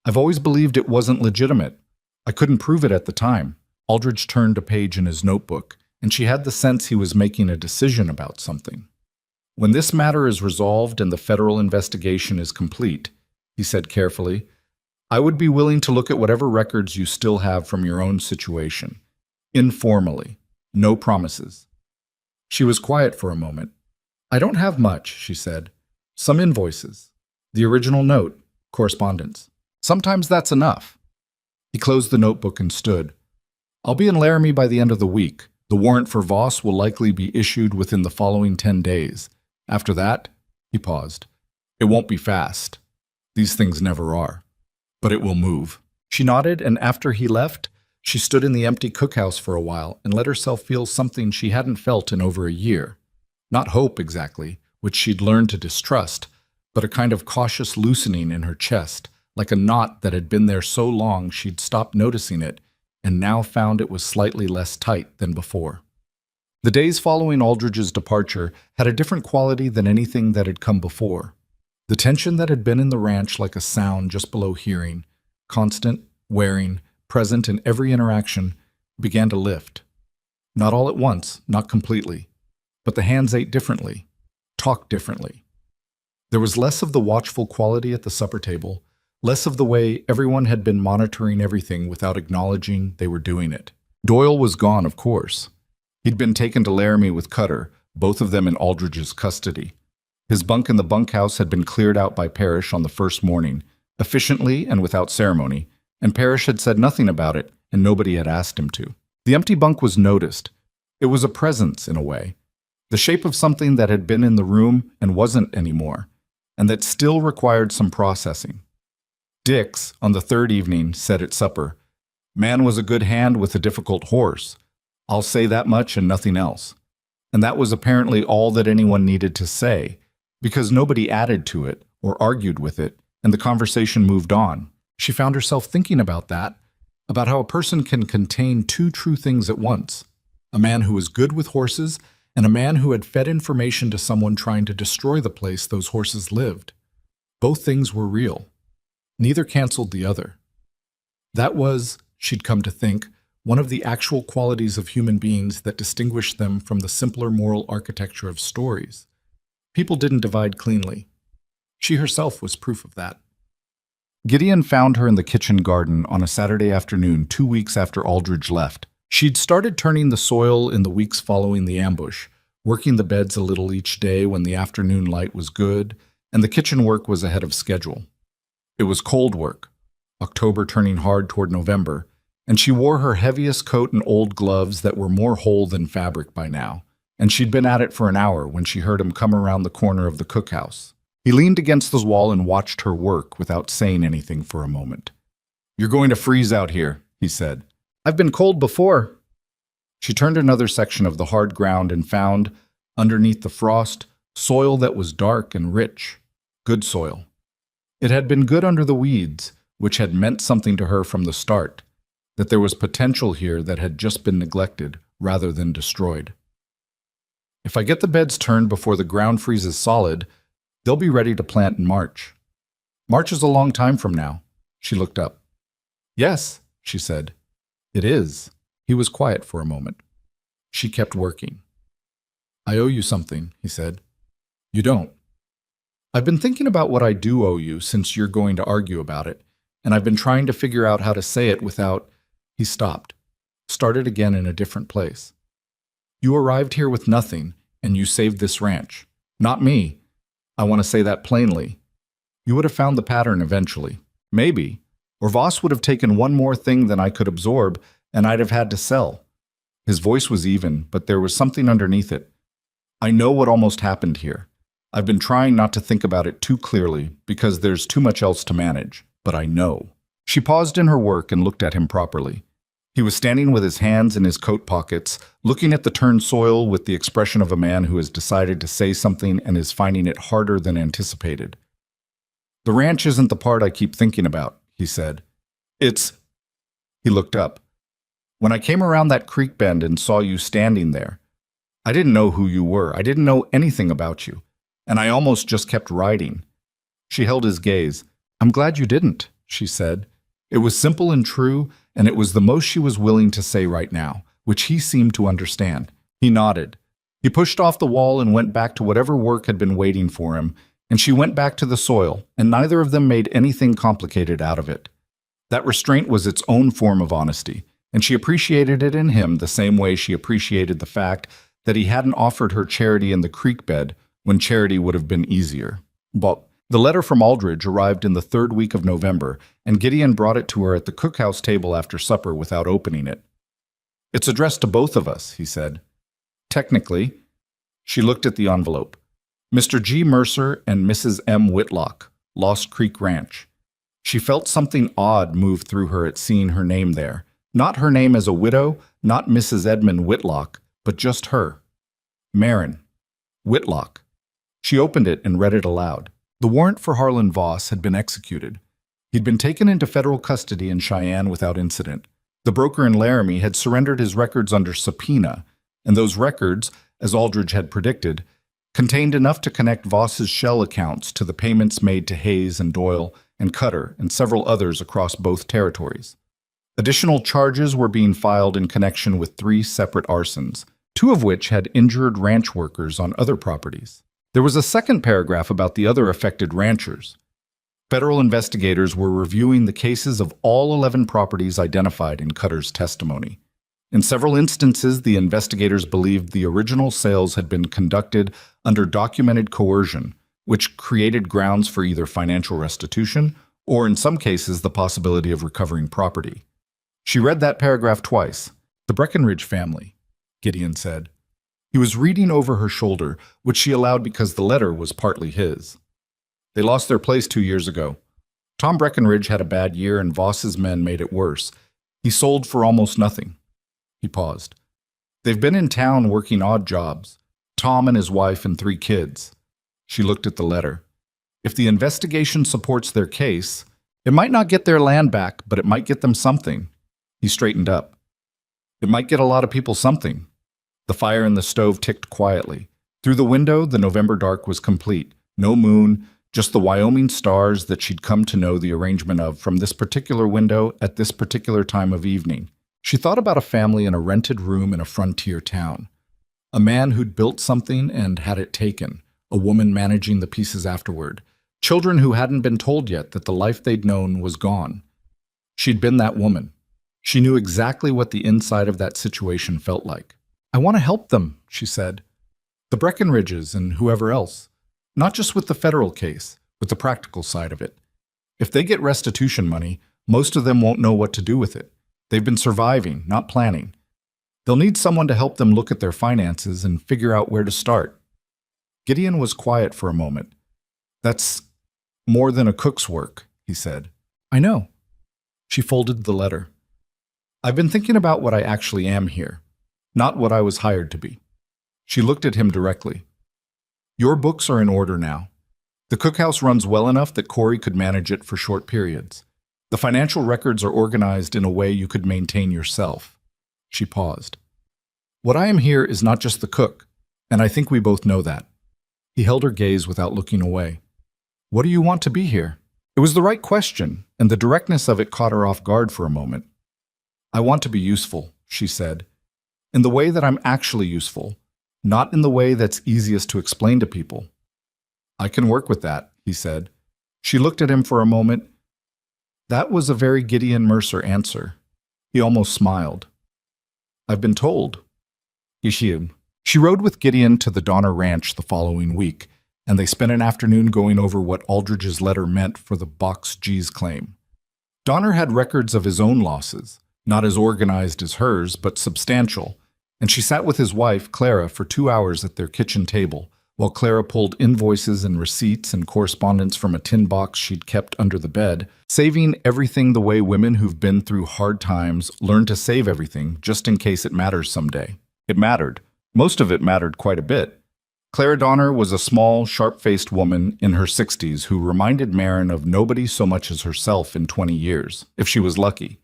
"I've always believed it wasn't legitimate. I couldn't prove it at the time." Aldridge turned a page in his notebook, and she had the sense he was making a decision about something. "When this matter is resolved and the federal investigation is complete," he said carefully, "I would be willing to look at whatever records you still have from your own situation. Informally. No promises." She was quiet for a moment. "I don't have much," she said. "Some invoices. The original note. Correspondence. Sometimes that's enough." He closed the notebook and stood. "I'll be in Laramie by the end of the week. The warrant for Voss will likely be issued within the following 10 days. After that," he paused, "it won't be fast. These things never are. But it will move." She nodded, and after he left, she stood in the empty cookhouse for a while and let herself feel something she hadn't felt in over a year. Not hope, exactly, which she'd learned to distrust, but a kind of cautious loosening in her chest, like a knot that had been there so long she'd stopped noticing it and now found it was slightly less tight than before. The days following Aldridge's departure had a different quality than anything that had come before. The tension that had been in the ranch like a sound just below hearing, constant, wearing, present in every interaction, began to lift. Not all at once, not completely, but the hands ate differently, talked differently. There was less of the watchful quality at the supper table, less of the way everyone had been monitoring everything without acknowledging they were doing it. Doyle was gone, of course. He'd been taken to Laramie with Cutter, both of them in Aldridge's custody. His bunk in the bunkhouse had been cleared out by Parrish on the first morning, efficiently and without ceremony, and Parrish had said nothing about it, and nobody had asked him to. The empty bunk was noticed. It was a presence, in a way, the shape of something that had been in the room and wasn't anymore, and that still required some processing. Dix, on the third evening, said at supper, "Man was a good hand with a difficult horse. I'll say that much and nothing else." And that was apparently all that anyone needed to say, because nobody added to it or argued with it, and the conversation moved on. She found herself thinking about that, about how a person can contain two true things at once: a man who was good with horses and a man who had fed information to someone trying to destroy the place those horses lived. Both things were real. Neither canceled the other. That was, she'd come to think, one of the actual qualities of human beings that distinguished them from the simpler moral architecture of stories. People didn't divide cleanly. She herself was proof of that. Gideon found her in the kitchen garden on a Saturday afternoon 2 weeks after Aldridge left. She'd started turning the soil in the weeks following the ambush, working the beds a little each day when the afternoon light was good, and the kitchen work was ahead of schedule. It was cold work, October turning hard toward November, and she wore her heaviest coat and old gloves that were more whole than fabric by now, and she'd been at it for an hour when she heard him come around the corner of the cookhouse. He leaned against the wall and watched her work without saying anything for a moment. "You're going to freeze out here," he said. "I've been cold before." She turned another section of the hard ground and found, underneath the frost, soil that was dark and rich. Good soil. It had been good under the weeds, which had meant something to her from the start, that there was potential here that had just been neglected rather than destroyed. "If I get the beds turned before the ground freezes solid, they'll be ready to plant in March." "March is a long time from now." She looked up. "Yes," she said. "It is." He was quiet for a moment. She kept working. "I owe you something," he said. You don't. I've been thinking about what I do owe you since you're going to argue about it, and I've been trying to figure out how to say it without. He stopped, started again in a different place. You arrived here with nothing, and you saved this ranch. Not me. I want to say that plainly. You would have found the pattern eventually. Maybe. Or Voss would have taken one more thing than I could absorb, and I'd have had to sell. His voice was even, but there was something underneath it. I know what almost happened here. I've been trying not to think about it too clearly, because there's too much else to manage, but I know. She paused in her work and looked at him properly. He was standing with his hands in his coat pockets, looking at the turned soil with the expression of a man who has decided to say something and is finding it harder than anticipated. The ranch isn't the part I keep thinking about, he said. It's... He looked up. When I came around that creek bend and saw you standing there, I didn't know who you were. I didn't know anything about you. And I almost just kept riding. She held his gaze. I'm glad you didn't, she said. It was simple and true, and it was the most she was willing to say right now, which he seemed to understand. He nodded. He pushed off the wall and went back to whatever work had been waiting for him, and she went back to the soil, and neither of them made anything complicated out of it. That restraint was its own form of honesty, and she appreciated it in him the same way she appreciated the fact that he hadn't offered her charity in the creek bed when charity would have been easier. But the letter from Aldridge arrived in the third week of November, and Gideon brought it to her at the cookhouse table after supper without opening it. It's addressed to both of us, he said. Technically. She looked at the envelope. Mr. G. Mercer and Mrs. M. Whitlock, Lost Creek Ranch. She felt something odd move through her at seeing her name there. Not her name as a widow, not Mrs. Edmund Whitlock, but just her. Marin. Whitlock. She opened it and read it aloud. The warrant for Harlan Voss had been executed. He'd been taken into federal custody in Cheyenne without incident. The broker in Laramie had surrendered his records under subpoena, and those records, as Aldridge had predicted, contained enough to connect Voss's shell accounts to the payments made to Hayes and Doyle and Cutter and several others across both territories. Additional charges were being filed in connection with 3 separate arsons, 2 of which had injured ranch workers on other properties. There was a second paragraph about the other affected ranchers. Federal investigators were reviewing the cases of all 11 properties identified in Cutter's testimony. In several instances, the investigators believed the original sales had been conducted under documented coercion, which created grounds for either financial restitution or, in some cases, the possibility of recovering property. She read that paragraph twice. The Breckenridge family, Gideon said. He was reading over her shoulder, which she allowed because the letter was partly his. They lost their place 2 years ago. Tom Breckenridge had a bad year and Voss's men made it worse. He sold for almost nothing. He paused. They've been in town working odd jobs. Tom and his wife and 3 kids. She looked at the letter. If the investigation supports their case, it might not get their land back, but it might get them something. He straightened up. It might get a lot of people something. The fire in the stove ticked quietly. Through the window, the November dark was complete. No moon, just the Wyoming stars that she'd come to know the arrangement of from this particular window at this particular time of evening. She thought about a family in a rented room in a frontier town. A man who'd built something and had it taken. A woman managing the pieces afterward. Children who hadn't been told yet that the life they'd known was gone. She'd been that woman. She knew exactly what the inside of that situation felt like. I want to help them, she said. The Breckenridges and whoever else. Not just with the federal case, with the practical side of it. If they get restitution money, most of them won't know what to do with it. They've been surviving, not planning. They'll need someone to help them look at their finances and figure out where to start. Gideon was quiet for a moment. That's more than a cook's work, he said. I know. She folded the letter. I've been thinking about what I actually am here. Not what I was hired to be. She looked at him directly. Your books are in order now. The cookhouse runs well enough that Corey could manage it for short periods. The financial records are organized in a way you could maintain yourself. She paused. What I am here is not just the cook, and I think we both know that. He held her gaze without looking away. What do you want to be here? It was the right question, and the directness of it caught her off guard for a moment. I want to be useful, she said. In the way that I'm actually useful, not in the way that's easiest to explain to people. I can work with that, he said. She looked at him for a moment. That was a very Gideon Mercer answer. He almost smiled. I've been told. Yeshib. She rode with Gideon to the Donner Ranch the following week, and they spent an afternoon going over what Aldridge's letter meant for the Box G's claim. Donner had records of his own losses, not as organized as hers, but substantial, and she sat with his wife, Clara, for 2 hours at their kitchen table, while Clara pulled invoices and receipts and correspondence from a tin box she'd kept under the bed, saving everything the way women who've been through hard times learn to save everything just in case it matters someday. It mattered. Most of it mattered quite a bit. Clara Donner was a small, sharp-faced woman in her 60s who reminded Marin of nobody so much as herself in 20 years, if she was lucky.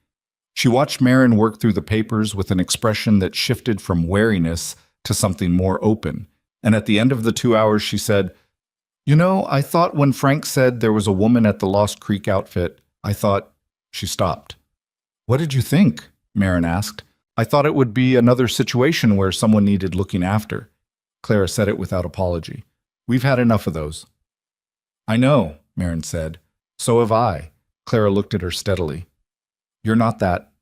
She watched Marin work through the papers with an expression that shifted from wariness to something more open, and at the end of the 2 hours she said, "You know, I thought when Frank said there was a woman at the Lost Creek outfit, I thought—" She stopped. "What did you think?" Marin asked. "I thought it would be another situation where someone needed looking after." Clara said it without apology. "We've had enough of those." "I know," Marin said. "So have I." Clara looked at her steadily. "You're not that."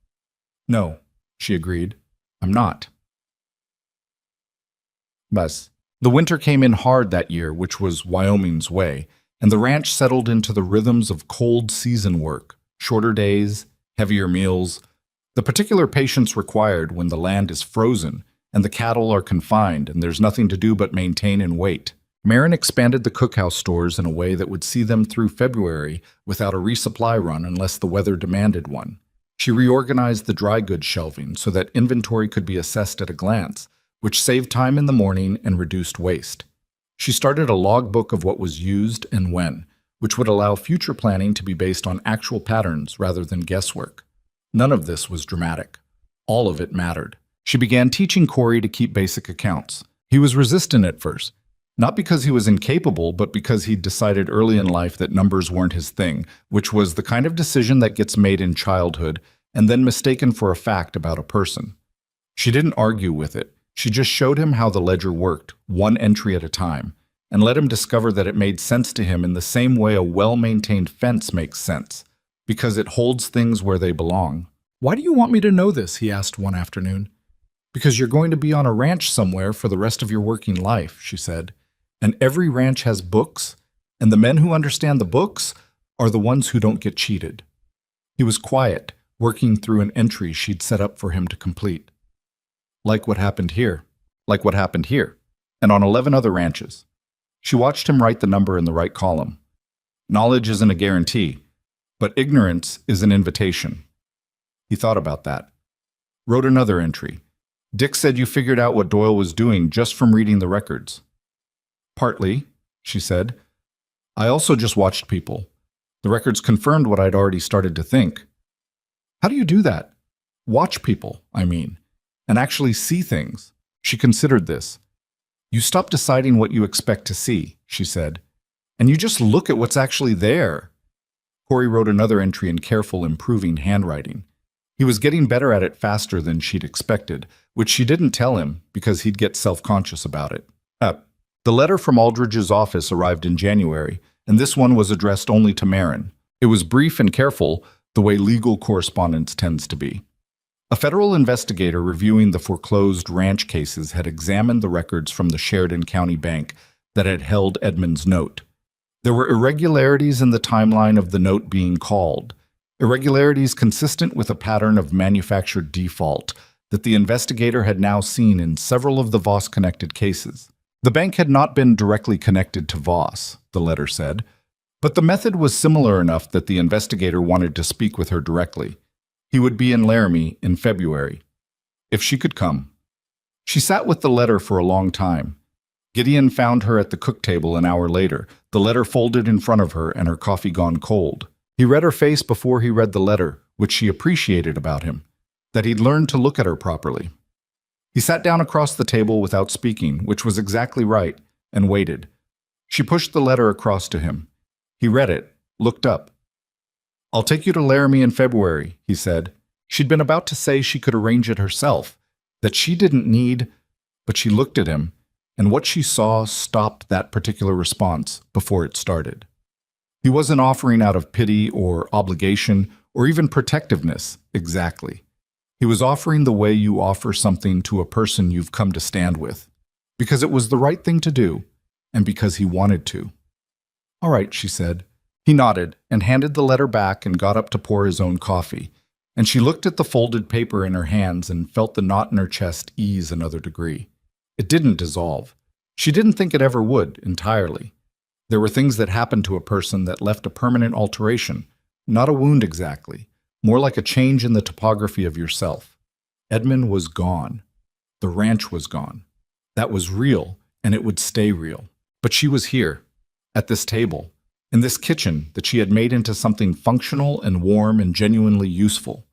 "No," she agreed. "I'm not." Bus. The winter came in hard that year, which was Wyoming's way, and the ranch settled into the rhythms of cold season work, shorter days, heavier meals, the particular patience required when the land is frozen and the cattle are confined and there's nothing to do but maintain and wait. Marin expanded the cookhouse stores in a way that would see them through February without a resupply run unless the weather demanded one. She reorganized the dry goods shelving so that inventory could be assessed at a glance, which saved time in the morning and reduced waste. She started a logbook of what was used and when, which would allow future planning to be based on actual patterns rather than guesswork. None of this was dramatic. All of it mattered. She began teaching Corey to keep basic accounts. He was resistant at first, not because he was incapable, but because he'd decided early in life that numbers weren't his thing, which was the kind of decision that gets made in childhood and then mistaken for a fact about a person. She didn't argue with it. She just showed him how the ledger worked, one entry at a time, and let him discover that it made sense to him in the same way a well-maintained fence makes sense, because it holds things where they belong. "Why do you want me to know this?" he asked one afternoon. "Because you're going to be on a ranch somewhere for the rest of your working life," she said. "And every ranch has books, and the men who understand the books are the ones who don't get cheated." He was quiet, working through an entry she'd set up for him to complete. "Like what happened here. Like what happened here. And on 11 other ranches." She watched him write the number in the right column. "Knowledge isn't a guarantee, but ignorance is an invitation." He thought about that. Wrote another entry. "Dick said you figured out what Doyle was doing just from reading the records." "Partly," she said. "I also just watched people. The records confirmed what I'd already started to think." "How do you do that?" "Watch people, I mean, and actually see things." She considered this. "You stop deciding what you expect to see," she said, "and you just look at what's actually there." Corey wrote another entry in careful, improving handwriting. He was getting better at it faster than she'd expected, which she didn't tell him because he'd get self-conscious about it. The letter from Aldridge's office arrived in January, and this one was addressed only to Marin. It was brief and careful, the way legal correspondence tends to be. A federal investigator reviewing the foreclosed ranch cases had examined the records from the Sheridan County Bank that had held Edmund's note. There were irregularities in the timeline of the note being called, irregularities consistent with a pattern of manufactured default that the investigator had now seen in several of the Voss-connected cases. The bank had not been directly connected to Voss, the letter said, but the method was similar enough that the investigator wanted to speak with her directly. He would be in Laramie in February, if she could come. She sat with the letter for a long time. Gideon found her at the cook table an hour later, the letter folded in front of her and her coffee gone cold. He read her face before he read the letter, which she appreciated about him, that he'd learned to look at her properly. He sat down across the table without speaking, which was exactly right, and waited. She pushed the letter across to him. He read it, looked up. "I'll take you to Laramie in February," he said. She'd been about to say she could arrange it herself, that she didn't need, but she looked at him, and what she saw stopped that particular response before it started. He wasn't offering out of pity or obligation or even protectiveness, exactly. He was offering the way you offer something to a person you've come to stand with, because it was the right thing to do, and because he wanted to. "All right," she said. He nodded and handed the letter back and got up to pour his own coffee, and she looked at the folded paper in her hands and felt the knot in her chest ease another degree. It didn't dissolve. She didn't think it ever would, entirely. There were things that happened to a person that left a permanent alteration, not a wound exactly, more like a change in the topography of yourself. Edmund was gone. The ranch was gone. That was real, and it would stay real. But she was here, at this table, in this kitchen that she had made into something functional and warm and genuinely useful.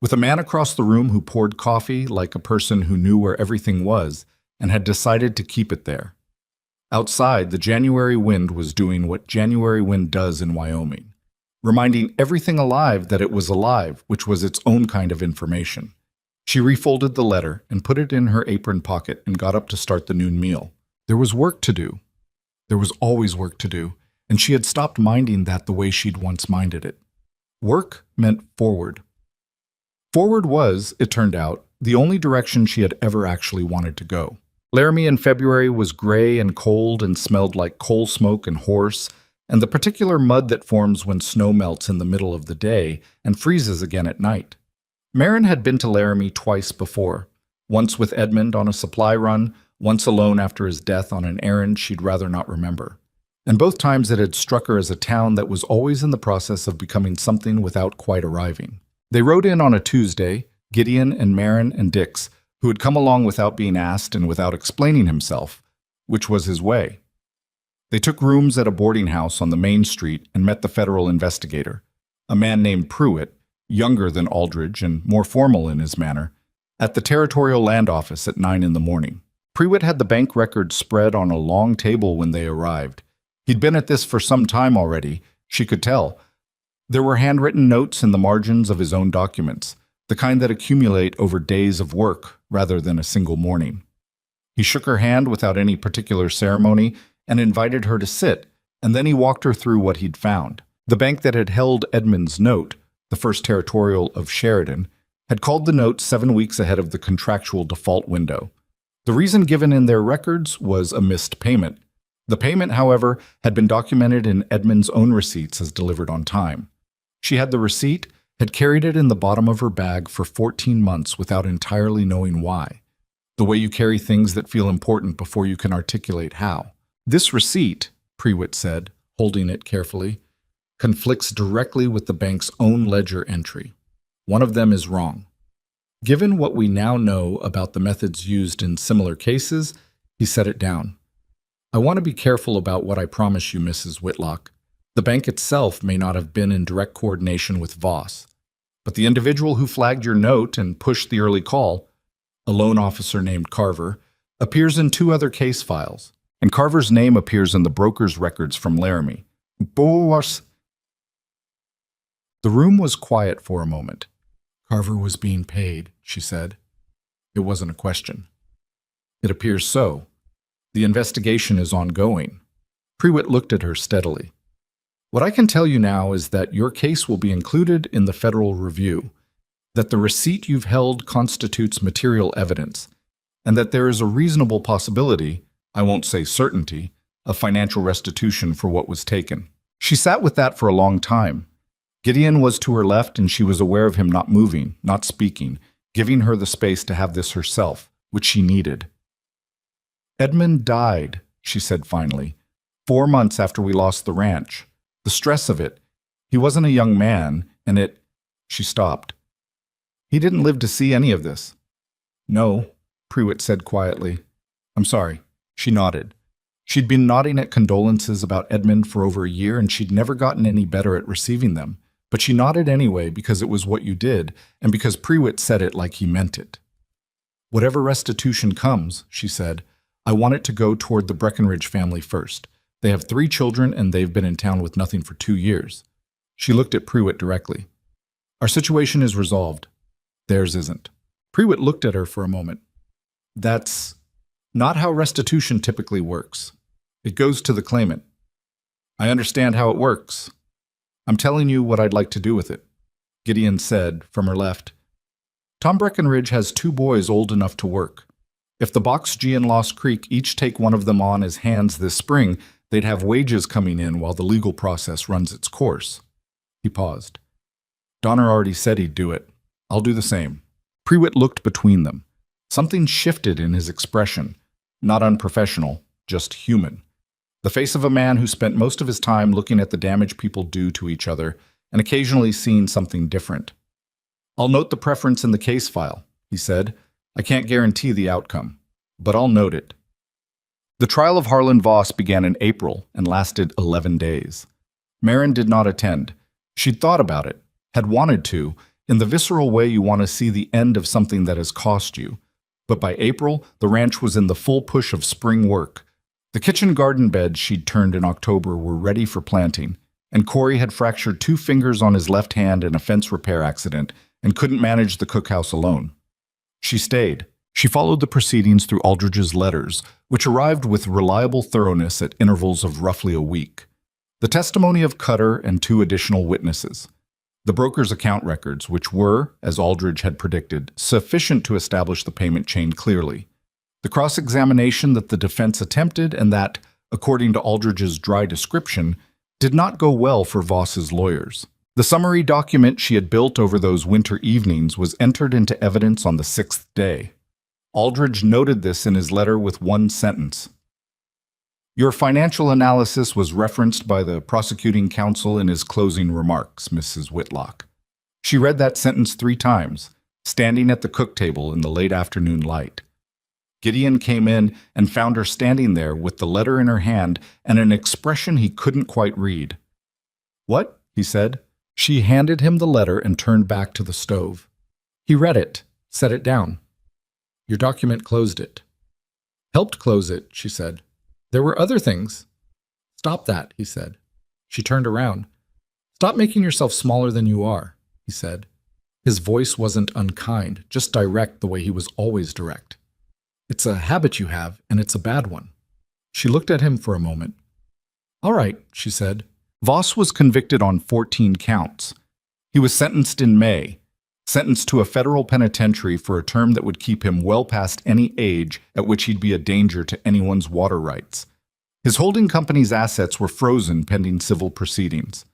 With a man across the room who poured coffee like a person who knew where everything was and had decided to keep it there. Outside, the January wind was doing what January wind does in Wyoming, reminding everything alive that it was alive, which was its own kind of information. She refolded the letter and put it in her apron pocket and got up to start the noon meal. There was work to do. There was always work to do, and she had stopped minding that the way she'd once minded it. Work meant forward. Forward was, it turned out, the only direction she had ever actually wanted to go. Laramie in February was gray and cold and smelled like coal smoke and horse, and the particular mud that forms when snow melts in the middle of the day and freezes again at night. Marin had been to Laramie twice before, once with Edmund on a supply run, once alone after his death on an errand she'd rather not remember. And both times it had struck her as a town that was always in the process of becoming something without quite arriving. They rode in on a Tuesday, Gideon and Marin and Dix, who had come along without being asked and without explaining himself, which was his way. They took rooms at a boarding house on the main street and met the federal investigator, a man named Pruitt, younger than Aldridge and more formal in his manner, at the Territorial Land Office at 9 in the morning. Pruitt had the bank records spread on a long table when they arrived. He'd been at this for some time already, she could tell. There were handwritten notes in the margins of his own documents, the kind that accumulate over days of work rather than a single morning. He shook her hand without any particular ceremony and invited her to sit, and then he walked her through what he'd found. The bank that had held Edmund's note, the First Territorial of Sheridan, had called the note 7 weeks ahead of the contractual default window. The reason given in their records was a missed payment. The payment, however, had been documented in Edmund's own receipts as delivered on time. She had the receipt, had carried it in the bottom of her bag for 14 months without entirely knowing why. The way you carry things that feel important before you can articulate how. This receipt, Pruitt said, holding it carefully, conflicts directly with the bank's own ledger entry. One of them is wrong. Given what we now know about the methods used in similar cases, he set it down. I want to be careful about what I promise you, Mrs. Whitlock. The bank itself may not have been in direct coordination with Voss, but the individual who flagged your note and pushed the early call, a loan officer named Carver, appears in 2 other case files, and Carver's name appears in the broker's records from Laramie. Boas. The room was quiet for a moment. Carver was being paid, she said. It wasn't a question. It appears so. The investigation is ongoing. Pruitt looked at her steadily. What I can tell you now is that your case will be included in the Federal Review, that the receipt you've held constitutes material evidence, and that there is a reasonable possibility, I won't say certainty, of financial restitution for what was taken. She sat with that for a long time. Gideon was to her left, and she was aware of him not moving, not speaking, giving her the space to have this herself, which she needed. Edmund died, she said finally, 4 months after we lost the ranch. The stress of it. He wasn't a young man, and it... She stopped. He didn't live to see any of this. No, Pruitt said quietly. I'm sorry. She nodded. She'd been nodding at condolences about Edmund for over a year, and she'd never gotten any better at receiving them. But she nodded anyway because it was what you did, and because Pruitt said it like he meant it. Whatever restitution comes, she said, I want it to go toward the Breckenridge family first. They have 3 children, and they've been in town with nothing for 2 years. She looked at Pruitt directly. Our situation is resolved. Theirs isn't. Pruitt looked at her for a moment. That's... Not how restitution typically works. It goes to the claimant. I understand how it works. I'm telling you what I'd like to do with it, Gideon said from her left. Tom Breckenridge has 2 boys old enough to work. If the Box G and Lost Creek each take one of them on as hands this spring, they'd have wages coming in while the legal process runs its course. He paused. Donner already said he'd do it. I'll do the same. Prewitt looked between them. Something shifted in his expression. Not unprofessional, just human. The face of a man who spent most of his time looking at the damage people do to each other and occasionally seeing something different. I'll note the preference in the case file, he said. I can't guarantee the outcome, but I'll note it. The trial of Harlan Voss began in April and lasted 11 days. Marin did not attend. She'd thought about it, had wanted to, in the visceral way you want to see the end of something that has cost you. But by April, the ranch was in the full push of spring work. The kitchen garden beds she'd turned in October were ready for planting, and Corey had fractured 2 fingers on his left hand in a fence repair accident and couldn't manage the cookhouse alone. She stayed. She followed the proceedings through Aldridge's letters, which arrived with reliable thoroughness at intervals of roughly a week. The testimony of Cutter and 2 additional witnesses. The broker's account records, which were, as Aldridge had predicted, sufficient to establish the payment chain clearly. The cross-examination that the defense attempted and that, according to Aldridge's dry description, did not go well for Voss's lawyers. The summary document she had built over those winter evenings was entered into evidence on the 6th day. Aldridge noted this in his letter with one sentence. Your financial analysis was referenced by the prosecuting counsel in his closing remarks, Mrs. Whitlock. She read that sentence 3 times, standing at the cook table in the late afternoon light. Gideon came in and found her standing there with the letter in her hand and an expression he couldn't quite read. What? He said. She handed him the letter and turned back to the stove. He read it, set it down. Your document closed it. Helped close it, she said. There were other things. Stop that, he said. She turned around. Stop making yourself smaller than you are, he said. His voice wasn't unkind, just direct the way he was always direct. It's a habit you have, and it's a bad one. She looked at him for a moment. All right, she said. Voss was convicted on 14 counts. He was sentenced in May, sentenced to a federal penitentiary for a term that would keep him well past any age at which he'd be a danger to anyone's water rights. His holding company's assets were frozen pending civil proceedings.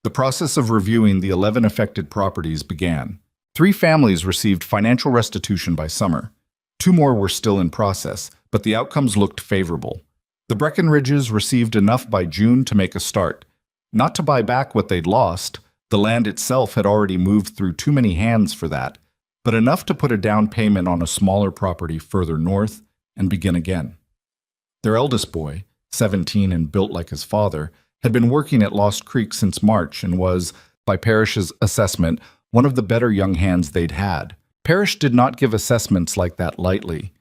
The process of reviewing the 11 affected properties began. 3 families received financial restitution by summer. 2 more were still in process, but the outcomes looked favorable. The Breckenridges received enough by June to make a start. Not to buy back what they'd lost, the land itself had already moved through too many hands for that, but enough to put a down payment on a smaller property further north and begin again. Their eldest boy, 17 and built like his father, had been working at Lost Creek since March and was, by Parrish's assessment, one of the better young hands they'd had. Parrish did not give assessments like that lightly.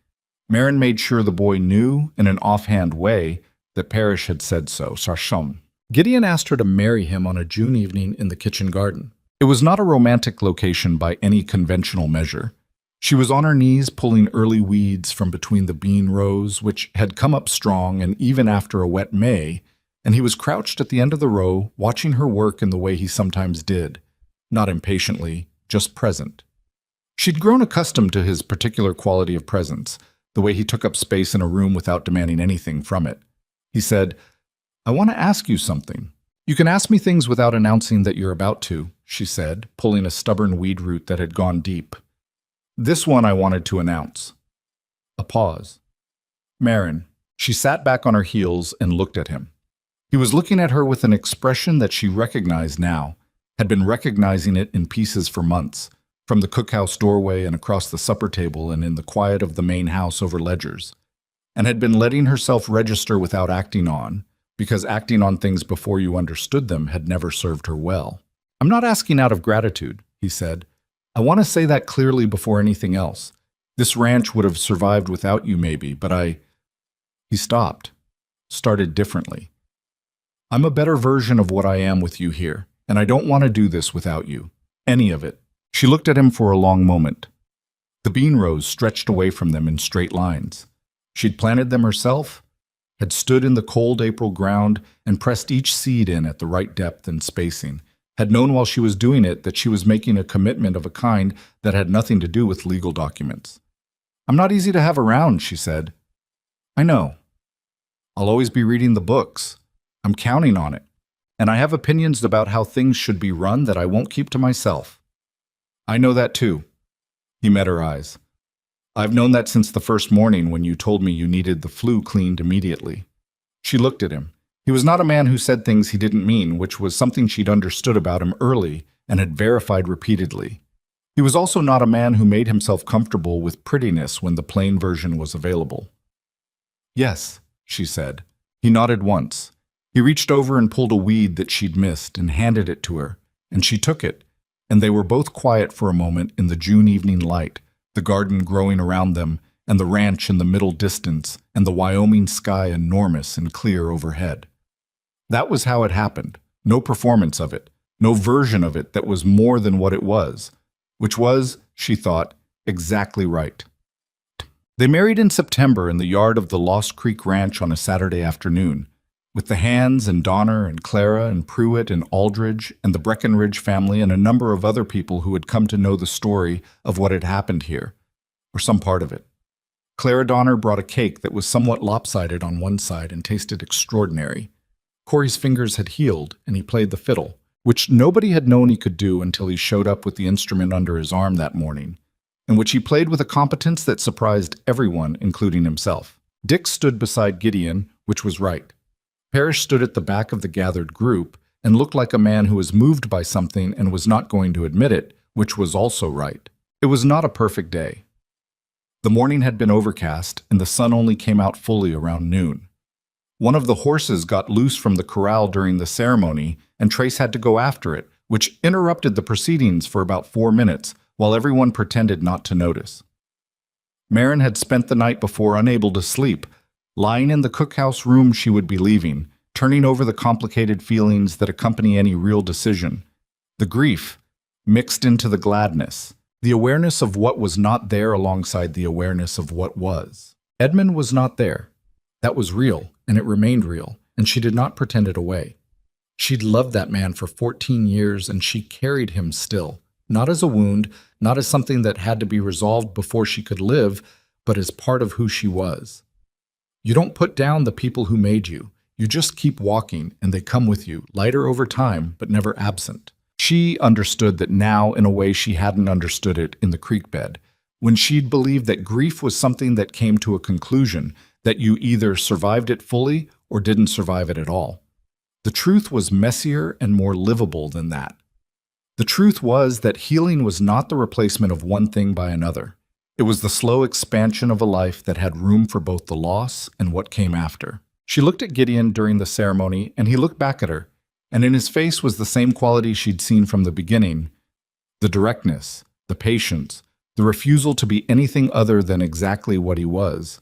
Marin made sure the boy knew, in an offhand way, that Parrish had said so, Sarsham. Gideon asked her to marry him on a June evening in the kitchen garden. It was not a romantic location by any conventional measure. She was on her knees pulling early weeds from between the bean rows, which had come up strong and even after a wet May, and he was crouched at the end of the row, watching her work in the way he sometimes did, not impatiently, just present. She'd grown accustomed to his particular quality of presence, the way he took up space in a room without demanding anything from it. He said, I want to ask you something. You can ask me things without announcing that you're about to, she said, pulling a stubborn weed root that had gone deep. This one I wanted to announce. A pause. Marin. She sat back on her heels and looked at him. He was looking at her with an expression that she recognized now, had been recognizing it in pieces for months, from the cookhouse doorway and across the supper table and in the quiet of the main house over ledgers, and had been letting herself register without acting on, because acting on things before you understood them had never served her well. I'm not asking out of gratitude, he said. I want to say that clearly before anything else. This ranch would have survived without you maybe, but He stopped, started differently. I'm a better version of what I am with you here, and I don't want to do this without you. Any of it. She looked at him for a long moment. The bean rows stretched away from them in straight lines. She'd planted them herself, had stood in the cold April ground and pressed each seed in at the right depth and spacing, had known while she was doing it that she was making a commitment of a kind that had nothing to do with legal documents. "I'm not easy to have around," she said. "I know. I'll always be reading the books. I'm counting on it. And I have opinions about how things should be run that I won't keep to myself." "I know that too." He met her eyes. "I've known that since the first morning when you told me you needed the flue cleaned immediately." She looked at him. He was not a man who said things he didn't mean, which was something she'd understood about him early and had verified repeatedly. He was also not a man who made himself comfortable with prettiness when the plain version was available. "Yes," she said. He nodded once. He reached over and pulled a weed that she'd missed and handed it to her, and she took it, and they were both quiet for a moment in the June evening light, the garden growing around them, and the ranch in the middle distance, and the Wyoming sky enormous and clear overhead. That was how it happened. No performance of it, no version of it that was more than what it was, which was, she thought, exactly right. They married in September in the yard of the Lost Creek Ranch on a Saturday afternoon, with the Hands and Donner and Clara and Pruitt and Aldridge and the Breckenridge family and a number of other people who had come to know the story of what had happened here, or some part of it. Clara Donner brought a cake that was somewhat lopsided on one side and tasted extraordinary. Corey's fingers had healed, and he played the fiddle, which nobody had known he could do until he showed up with the instrument under his arm that morning, and which he played with a competence that surprised everyone, including himself. Dick stood beside Gideon, which was right. Parrish stood at the back of the gathered group and looked like a man who was moved by something and was not going to admit it, which was also right. It was not a perfect day. The morning had been overcast, and the sun only came out fully around noon. One of the horses got loose from the corral during the ceremony, and Trace had to go after it, which interrupted the proceedings for about 4 minutes, while everyone pretended not to notice. Marin had spent the night before unable to sleep, lying in the cookhouse room she would be leaving, turning over the complicated feelings that accompany any real decision. The grief, mixed into the gladness, the awareness of what was not there alongside the awareness of what was. Edmund was not there. That was real, and it remained real, and she did not pretend it away. She'd loved that man for 14 years, and she carried him still, not as a wound, not as something that had to be resolved before she could live, but as part of who she was. You don't put down the people who made you. You just keep walking, and they come with you, lighter over time, but never absent. She understood that now in a way she hadn't understood it in the creek bed, when she'd believed that grief was something that came to a conclusion, that you either survived it fully or didn't survive it at all. The truth was messier and more livable than that. The truth was that healing was not the replacement of one thing by another. It was the slow expansion of a life that had room for both the loss and what came after. She looked at Gideon during the ceremony, and he looked back at her, and in his face was the same quality she'd seen from the beginning: the directness, the patience, the refusal to be anything other than exactly what he was.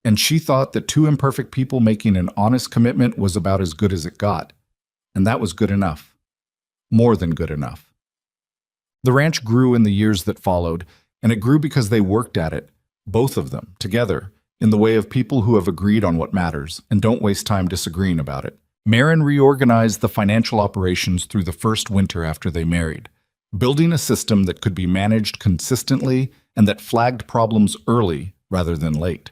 And she thought that two imperfect people making an honest commitment was about as good as it got, and that was good enough. More than good enough. The ranch grew in the years that followed, and it grew because they worked at it, both of them, together, in the way of people who have agreed on what matters and don't waste time disagreeing about it. Marin reorganized the financial operations through the first winter after they married, building a system that could be managed consistently and that flagged problems early rather than late.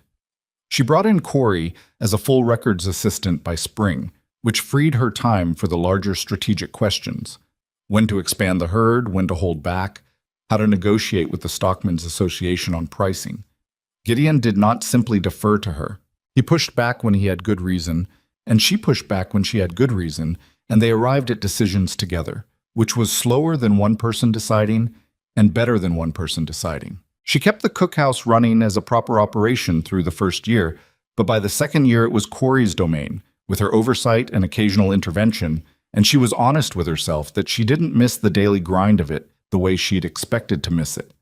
She brought in Corey as a full records assistant by spring, which freed her time for the larger strategic questions: when to expand the herd, when to hold back, how to negotiate with the Stockmen's Association on pricing. Gideon did not simply defer to her. He pushed back when he had good reason, and she pushed back when she had good reason, and they arrived at decisions together, which was slower than one person deciding and better than one person deciding. She kept the cookhouse running as a proper operation through the first year, but by the second year it was Corey's domain, with her oversight and occasional intervention, and she was honest with herself that she didn't miss the daily grind of it the way she'd expected to miss it.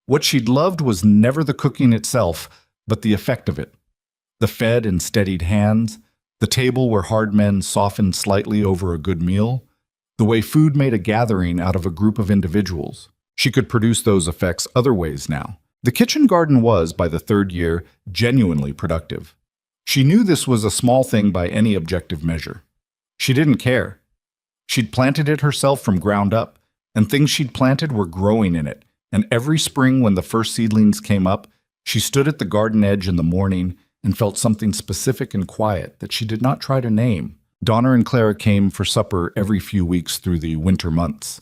What she'd loved was never the cooking itself, but the effect of it. The fed and steadied hands, the table where hard men softened slightly over a good meal, the way food made a gathering out of a group of individuals. She could produce those effects other ways now, The kitchen garden was, by the third year, genuinely productive. She knew this was a small thing by any objective measure. She didn't care. She'd planted it herself from ground up, and things she'd planted were growing in it, and every spring when the first seedlings came up, she stood at the garden edge in the morning and felt something specific and quiet that she did not try to name. Donna and Clara came for supper every few weeks through the winter months.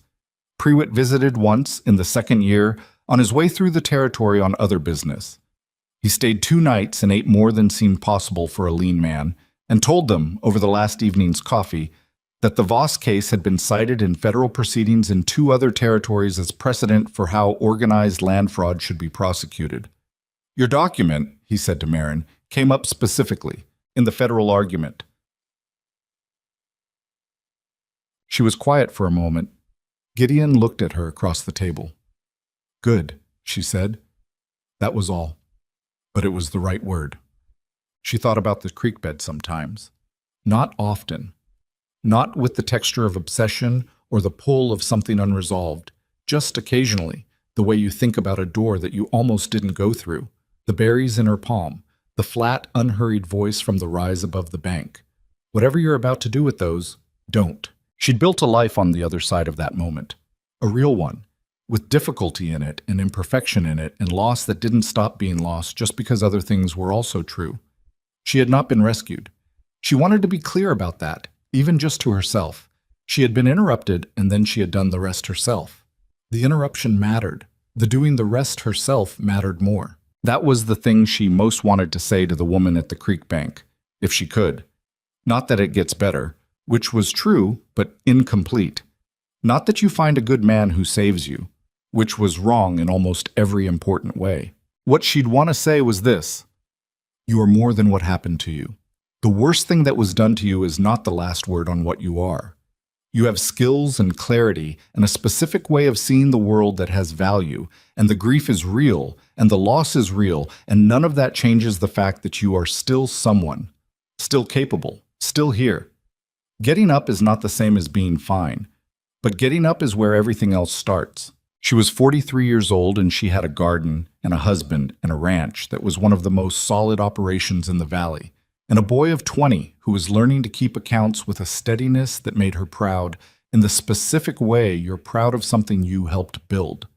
Prewitt visited once in the second year on his way through the territory on other business. He stayed 2 nights and ate more than seemed possible for a lean man, and told them, over the last evening's coffee, that the Voss case had been cited in federal proceedings in 2 other territories as precedent for how organized land fraud should be prosecuted. Your document, he said to Marin, came up specifically in the federal argument. She was quiet for a moment. Gideon looked at her across the table. Good, she said. That was all. But it was the right word. She thought about the creek bed sometimes. Not often. Not with the texture of obsession or the pull of something unresolved. Just occasionally, the way you think about a door that you almost didn't go through. The berries in her palm. The flat, unhurried voice from the rise above the bank. Whatever you're about to do with those, don't. She'd built a life on the other side of that moment. A real one. With difficulty in it and imperfection in it and loss that didn't stop being lost just because other things were also true. She had not been rescued. She wanted to be clear about that, even just to herself. She had been interrupted and then she had done the rest herself. The interruption mattered. The doing the rest herself mattered more. That was the thing she most wanted to say to the woman at the creek bank, if she could. Not that it gets better, which was true, but incomplete. Not that you find a good man who saves you, which was wrong in almost every important way. What she'd want to say was this: you are more than what happened to you. The worst thing that was done to you is not the last word on what you are. You have skills and clarity and a specific way of seeing the world that has value, and the grief is real, and the loss is real, and none of that changes the fact that you are still someone, still capable, still here. Getting up is not the same as being fine, but getting up is where everything else starts. She was 43 years old and she had a garden and a husband and a ranch that was one of the most solid operations in the valley, and a boy of 20 who was learning to keep accounts with a steadiness that made her proud in the specific way you're proud of something you helped build.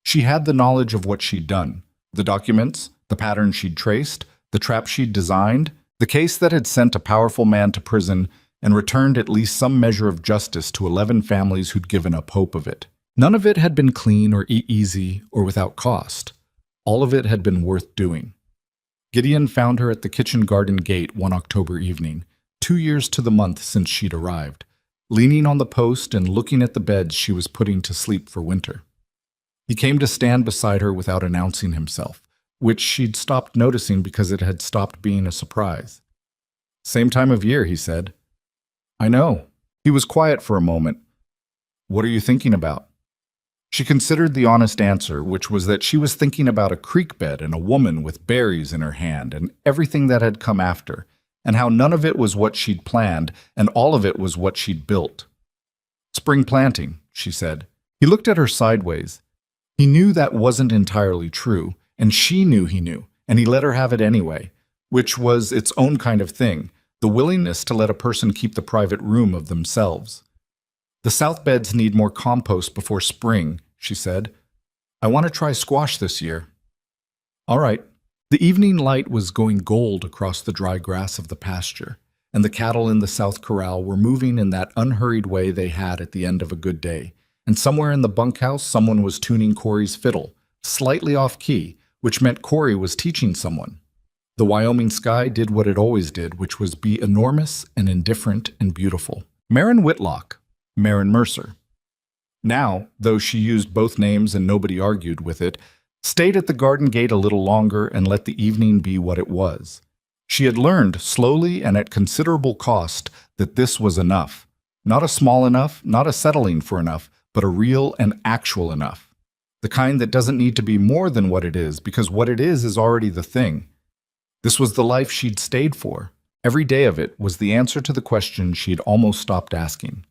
She had the knowledge of what she'd done, the documents, the patterns she'd traced, the trap she'd designed, the case that had sent a powerful man to prison and returned at least some measure of justice to 11 families who'd given up hope of it. None of it had been clean or easy or without cost. All of it had been worth doing. Gideon found her at the kitchen garden gate one October evening, 2 years to the month since she'd arrived, leaning on the post and looking at the beds she was putting to sleep for winter. He came to stand beside her without announcing himself, which she'd stopped noticing because it had stopped being a surprise. Same time of year, he said. I know. He was quiet for a moment. What are you thinking about? She considered the honest answer, which was that she was thinking about a creek bed and a woman with berries in her hand and everything that had come after, and how none of it was what she'd planned and all of it was what she'd built. Spring planting, she said. He looked at her sideways. He knew that wasn't entirely true, and she knew he knew, and he let her have it anyway, which was its own kind of thing, the willingness to let a person keep the private room of themselves. The south beds need more compost before spring, she said. I want to try squash this year. All right. The evening light was going gold across the dry grass of the pasture, and the cattle in the south corral were moving in that unhurried way they had at the end of a good day, and somewhere in the bunkhouse someone was tuning Corey's fiddle, slightly off key, which meant Corey was teaching someone. The Wyoming sky did what it always did, which was be enormous and indifferent and beautiful. Marin Whitlock. Marin Mercer. Now, though she used both names and nobody argued with it, stayed at the garden gate a little longer and let the evening be what it was. She had learned, slowly and at considerable cost, that this was enough. Not a small enough, not a settling for enough, but a real and actual enough. The kind that doesn't need to be more than what it is, because what it is already the thing. This was the life she'd stayed for. Every day of it was the answer to the question she'd almost stopped asking.